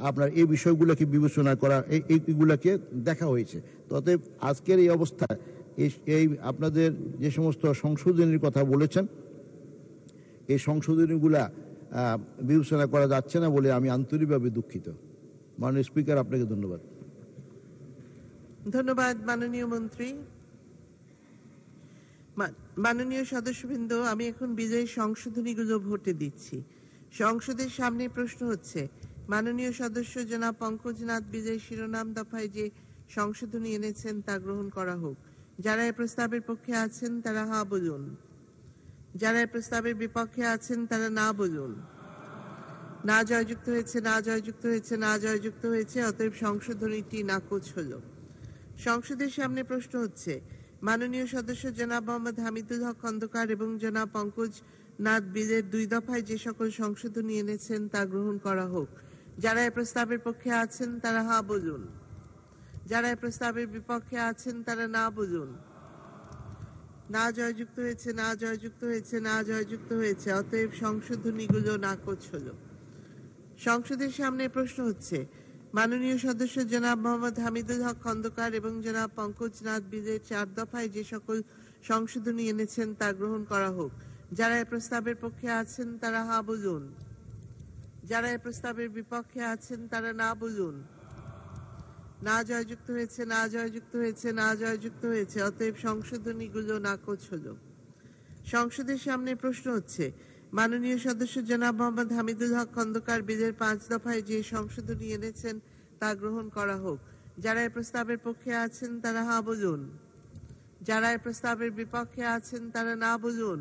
আপনার এই বিষয়গুলোকে বিবেচনা করা, এইগুলোকে দেখা হয়েছে। অতএব আজকের এই অবস্থা, এই আপনাদের যে সমস্ত সংশোধনীর কথা বলেছেন, এই সংশোধনীগুলা বিবেচনা করা যাচ্ছে না বলে আমি আন্তরিকভাবে দুঃখিত। মাননীয় স্পিকার, আপনাকে ধন্যবাদ। ধন্যবাদ মাননীয় মন্ত্রী। মাননীয় সদস্যবৃন্দ, আমি এখন বিজয়ী সংশোধনীগুলো ভোটে দিচ্ছি। সংসদের সামনে প্রশ্ন হচ্ছে, মাননীয় সদস্য জনাব পঙ্কজনাথ বিজয় শিরোনাম দফায় যে সংশোধনী এনেছেন তা গ্রহণ করা হোক। যারা এই প্রস্তাবের পক্ষে আছেন তারা হা বলুন, যারা এই প্রস্তাবের বিপক্ষে আছেন তারা না বলুন। না জয়যুক্ত হয়েছে, না জয়যুক্ত হয়েছে, না জয়যুক্ত হয়েছে। অতএব সংশোধনীটি নাকচ হলো। সংসদের সামনে প্রশ্ন হচ্ছে, মাননীয় সদস্য জনাব মোহাম্মদ হামিদুল হক খন্দকার এবং জনাব পঙ্কজ নাথ বিলের 2 দফায় যে সকল সংশোধনী এনেছেন তা গ্রহণ করা হোক। যারা এই প্রস্তাবের পক্ষে আছেন তারা হা বলুন, যারা এই প্রস্তাবের বিপক্ষে আছেন তারা না বলুন। না জয়যুক্ত হয়েছে, না জয়যুক্ত হয়েছে, না জয়যুক্ত হয়েছে। অতএব সংশোধনীগুলো নাকচ হলো। সংসদের সামনে প্রশ্ন হচ্ছে, মাননীয় সদস্য জনাব মোহাম্মদ হামিদুল হক খন্দকার এবং জনাব পঙ্কজ নাথ বিলের 4 দফায় যে সকল সংশোধনী এনেছেন তা গ্রহণ করা হোক। যারা এই প্রস্তাবের পক্ষে আছেন তারা হা বলুন। যারা এই প্রস্তাবের বিপক্ষে আছেন তারা না বলুন। না জয়যুক্ত হয়েছে, না জয়যুক্ত হয়েছে, না জয়যুক্ত হয়েছে। অতএব সংশোধনীগুলো নাকচ হলো। সংসদের সামনে প্রশ্ন হচ্ছে, মাননীয় সদস্য জনাব মোহাম্মদ হামিদুল হক খন্দকার বিলের 5 দফায় যে সংশোধনী এনেছেন তা গ্রহণ করা হোক। যারা এই প্রস্তাবের পক্ষে আছেন তারা হা বলুন। যারা এই প্রস্তাবের বিপক্ষে আছেন তারা না বলুন।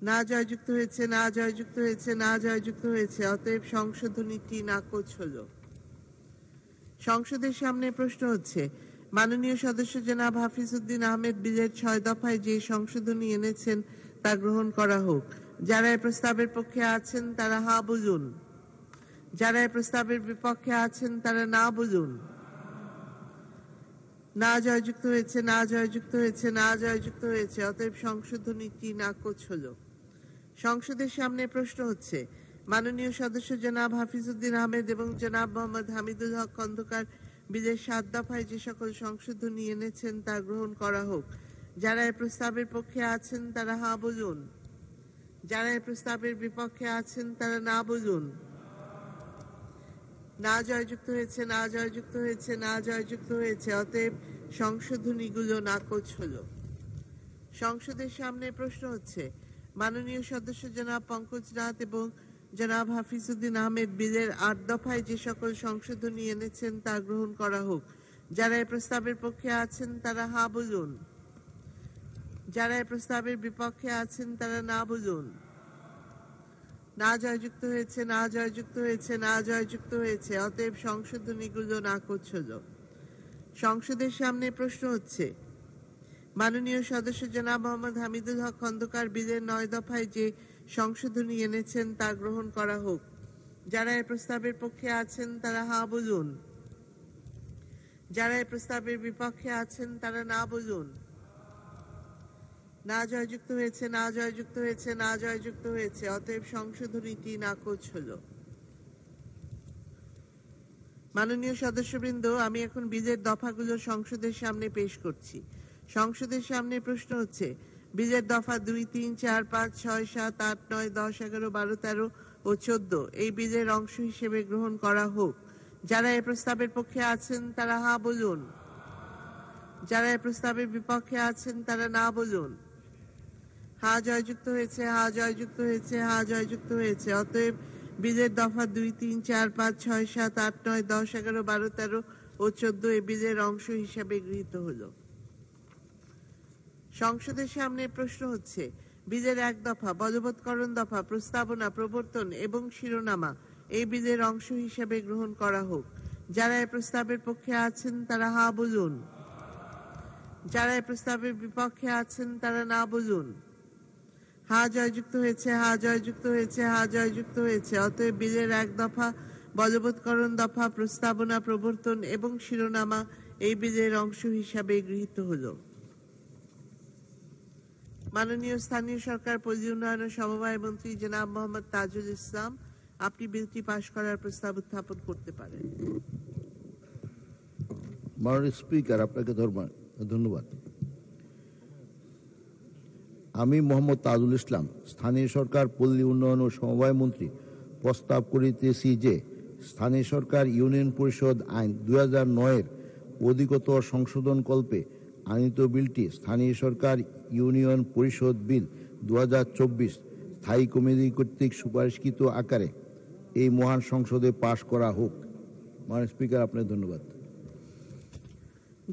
না জয়যুক্ত হয়েছে, না জয়যুক্ত হয়েছে, না জয়যুক্ত হয়েছে। অতএব সংশোধনীটি নাকচ হলো। সংসদের সামনে প্রশ্ন হচ্ছে, মাননীয় সদস্য জনাব হাফিজ উদ্দিন আহমেদ বিলের 6 দফায় যে সংশোধনী এনেছেন তা গ্রহণ করা হোক। যারা এই প্রস্তাবের পক্ষে আছেন তারা হা বলুন। যারা এই প্রস্তাবের বিপক্ষে আছেন তারা না বলুন। না জয়যুক্ত হয়েছে, না জয়যুক্ত হয়েছে, না জয়যুক্ত হয়েছে। অতএব সংশোধনীটি নাকচ হলো। সংসদের সামনে প্রশ্ন হচ্ছে, মাননীয় সদস্য জনাব হাফিজ উদ্দিন আহমেদ এবং জনাব মোহাম্মদ হামিদুল হক খন্দকার বিলের 7 দফায় যে সকল সংশোধনী এনেছেন তা গ্রহণ করা হোক। যারা এই প্রস্তাবের পক্ষে আছেন তারা হা বলুন। যারা এই প্রস্তাবের বিপক্ষে আছেন তারা না বলুন। না জয়যুক্ত হয়েছে, না জয়যুক্ত হয়েছে, না জয়যুক্ত হয়েছে। অতএব সংশোধনীগুলো নাকচ হলো। সংসদের সামনে প্রশ্ন হচ্ছে, মাননীয় সদস্য জনাব পঙ্কজ নাথ এবং জনাব হাফিজ উদ্দিন আহমেদ বিলের 8 দফায় যে সকল সংশোধনী এনেছেন তা গ্রহণ করা হোক। যারা এই প্রস্তাবের পক্ষে আছেন তারা হা বলুন। যারা এই প্রস্তাবের বিপক্ষে আছেন তারা না বলুন। না জয়যুক্ত হয়েছে, না জয়যুক্ত হয়েছে, না জয়যুক্ত হয়েছে। অতএব সংশোধনীগুলো নাকচ হলো। সংসদের সামনে প্রশ্ন হচ্ছে, মাননীয় সদস্য জনাব মোহাম্মদ হামিদুল হক খন্দকার বিলের 9 দফায় যে সংশোধনী এনেছেন তা গ্রহণ করা হোক। যারা এই প্রস্তাবের পক্ষে আছেন তারা হা বলুন। যারা এই প্রস্তাবের বিপক্ষে আছেন তারা না বলুন। না জয়যুক্ত হয়েছে, না জয়যুক্ত হয়েছে, না জয়যুক্ত হয়েছে। অতএব সংশোধনীটি নাকচ হলো। মাননীয় সদস্যবৃন্দ, আমি এখন বিলের দফাগুলো সংসদের সামনে পেশ করছি। সংসদের সামনে প্রশ্ন হচ্ছে, বিলের দফা 2, 3, 4, 5, 6, 7, 8, 9, 10, 11, 12, 13 ও 14 এই বিলের অংশ হিসেবে গ্রহণ করা হোক। যারা এই প্রস্তাবের পক্ষে আছেন তারা হা বলুন। যারা এই প্রস্তাবের বিপক্ষে আছেন তারা না বলুন। হা জয়যুক্ত হয়েছে, হা জয়যুক্ত হয়েছে, হা জয়যুক্ত হয়েছে। অতএব বিলের দফা 2, 3, 4, 5, 6, 7, 8, 9, 10, 11, 12, 13 ও 14 এই বিলের অংশ হিসাবে গৃহীত হলো। সংসদের সামনে প্রশ্ন হচ্ছে, বিলের 1 দফা বলবৎকরণ দফা প্রস্তাবনা প্রবর্তন এবং শিরোনামা এই বিলের অংশ হিসাবে গ্রহণ করা হোক। যারা এই প্রস্তাবের পক্ষে আছেন তারা হা বলুন। যারা এই প্রস্তাবের বিপক্ষে আছেন তারা না বলুন। হা জয়যুক্ত হয়েছে, হা জয়যুক্ত হয়েছে, হা জয়যুক্ত হয়েছে। অতএব বিলের 1 দফা বলবৎকরণ দফা প্রস্তাবনা প্রবর্তন এবং শিরোনামা এই বিলের অংশ হিসাবে গৃহীত হলো। মাননীয় স্থানীয় সরকার পল্লী উন্নয়ন ও সমবায় মন্ত্রী জনাব মোহাম্মদ তাজুল ইসলাম, আপনি বিলটি পাশ করার প্রস্তাব উত্থাপন করতে পারেন। মাননীয় স্পিকার, আপনাকে ধন্যবাদ। আমি মোহাম্মদ তাজুল ইসলাম, স্থানীয় সরকার পল্লী উন্নয়ন ও সমবায় মন্ত্রী, প্রস্তাব করিতেছি যে স্থানীয় সরকার ইউনিয়ন পরিষদ আইন 2009-এর অধিকতর সংশোধন কল্পে আনিত বিলটি স্থানীয় সরকার ইউনিয়ন পরিষদ বিল 2024 স্থায়ী কমিটি কর্তৃক সুপারিশকৃত আকারে এই মহান সংসদে পাশ করা হোক। মাননীয় স্পিকার, আপনাকে ধন্যবাদ।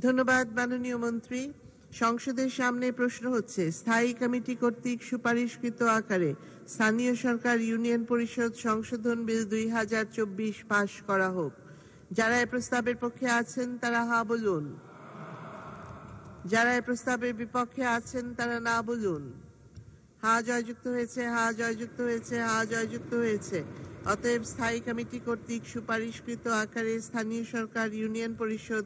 ধন্যবাদ মাননীয় মন্ত্রী। সংসদের সামনে প্রশ্ন হচ্ছে, স্থায়ী কমিটি কর্তৃক সুপারিশকৃত আকারে স্থানীয় সরকার ইউনিয়ন পরিষদ সংশোধন বিল 2024 পাশ করা হোক। যারা এই প্রস্তাবের পক্ষে আছেন তারা হা বলুন। যারা এই প্রস্তাবের বিপক্ষে আছেন তারা না বলুন। হা জয়যুক্ত হয়েছে, হা জয়যুক্ত হয়েছে, হা জয়যুক্ত হয়েছে। অতএব স্থায়ী কমিটি কর্তৃক সুপারিশকৃত আকারে স্থানীয় সরকার ইউনিয়ন পরিষদ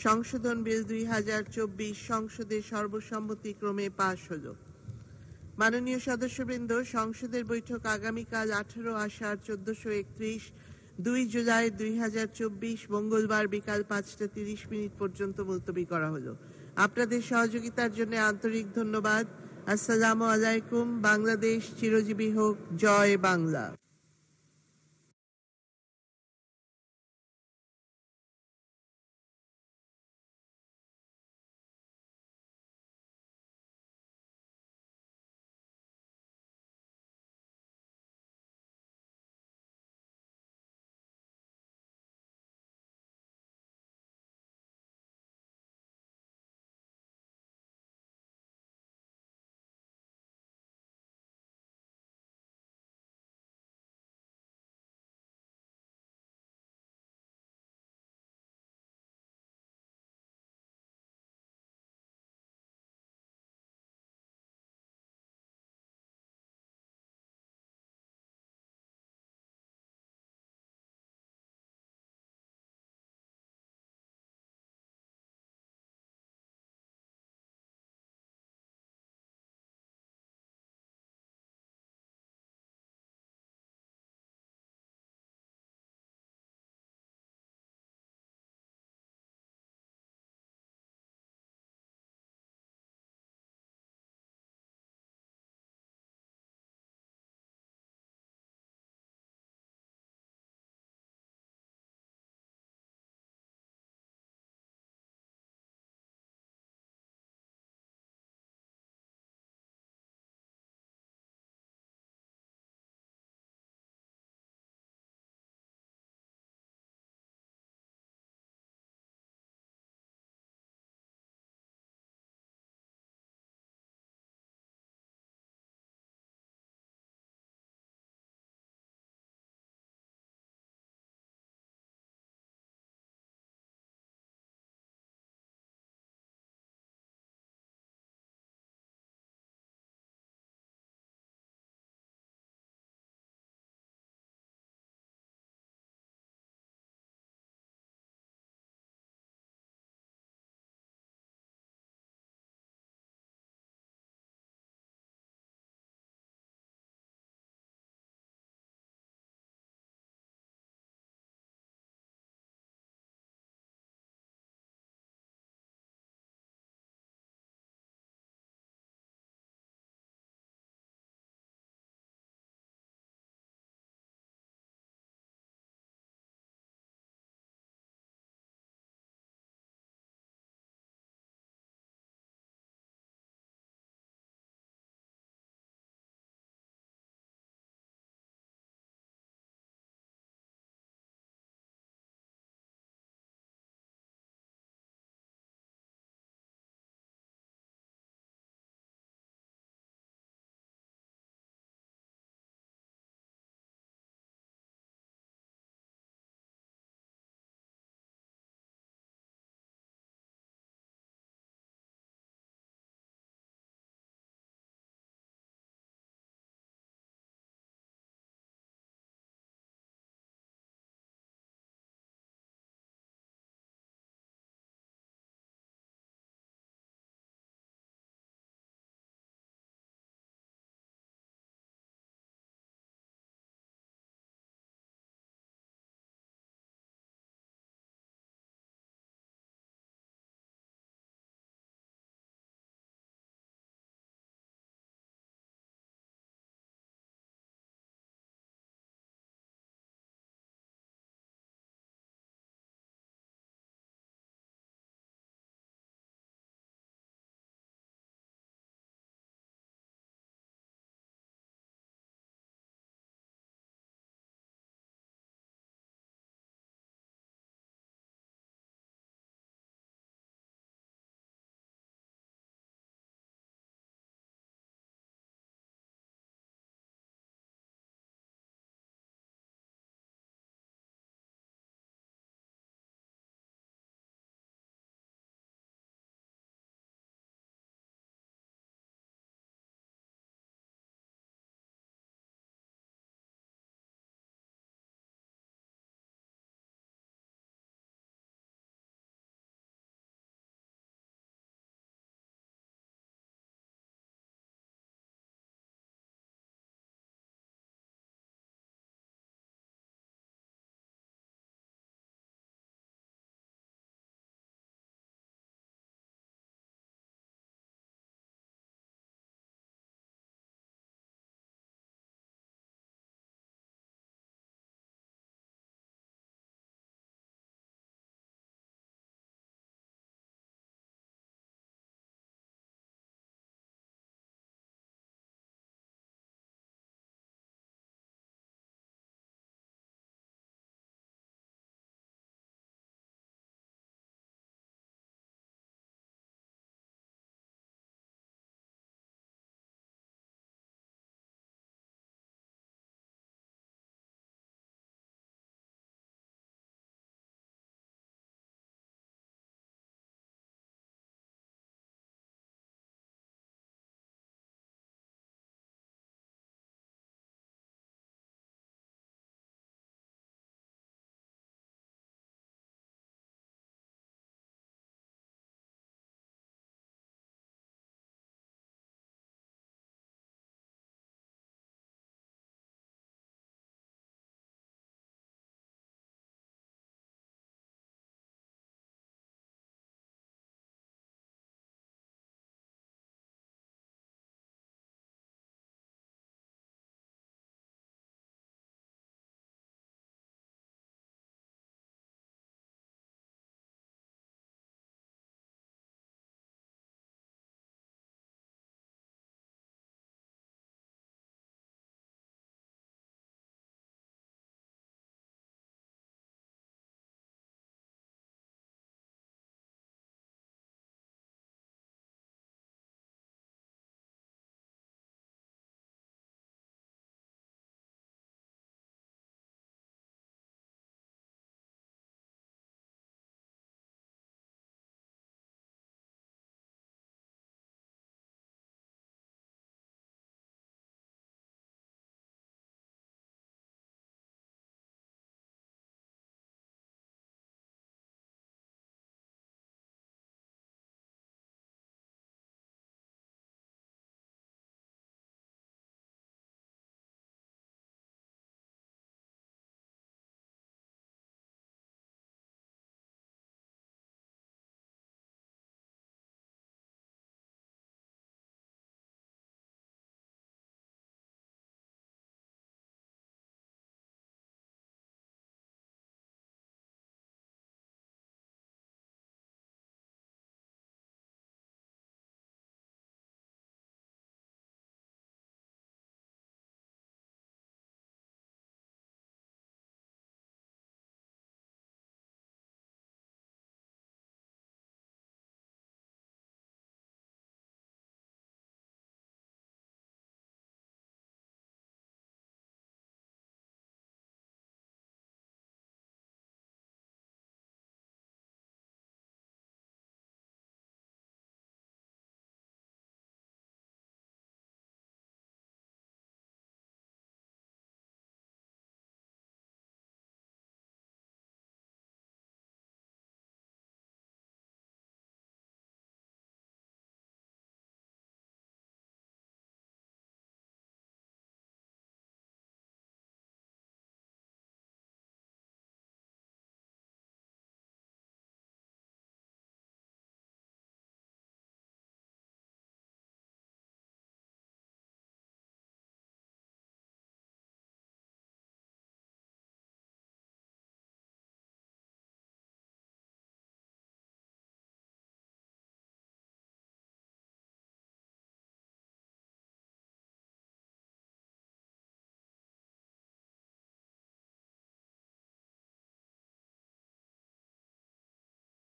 সংশোধন বিল 2024 সংসদে সর্বসম্মতিক্রমে পাশ হল। মাননীয় সদস্যবৃন্দ, সংসদের বৈঠক আগামীকাল 18 আষাঢ় 1431 2 জুলাই 2024 মঙ্গলবার বিকাল 5:30 পর্যন্ত মুলতবি করা হলো। আপনাদের সহযোগিতার জন্য আন্তরিক ধন্যবাদ। আসসালামু আলাইকুম। বাংলাদেশ চিরজীবী হোক। জয় বাংলা।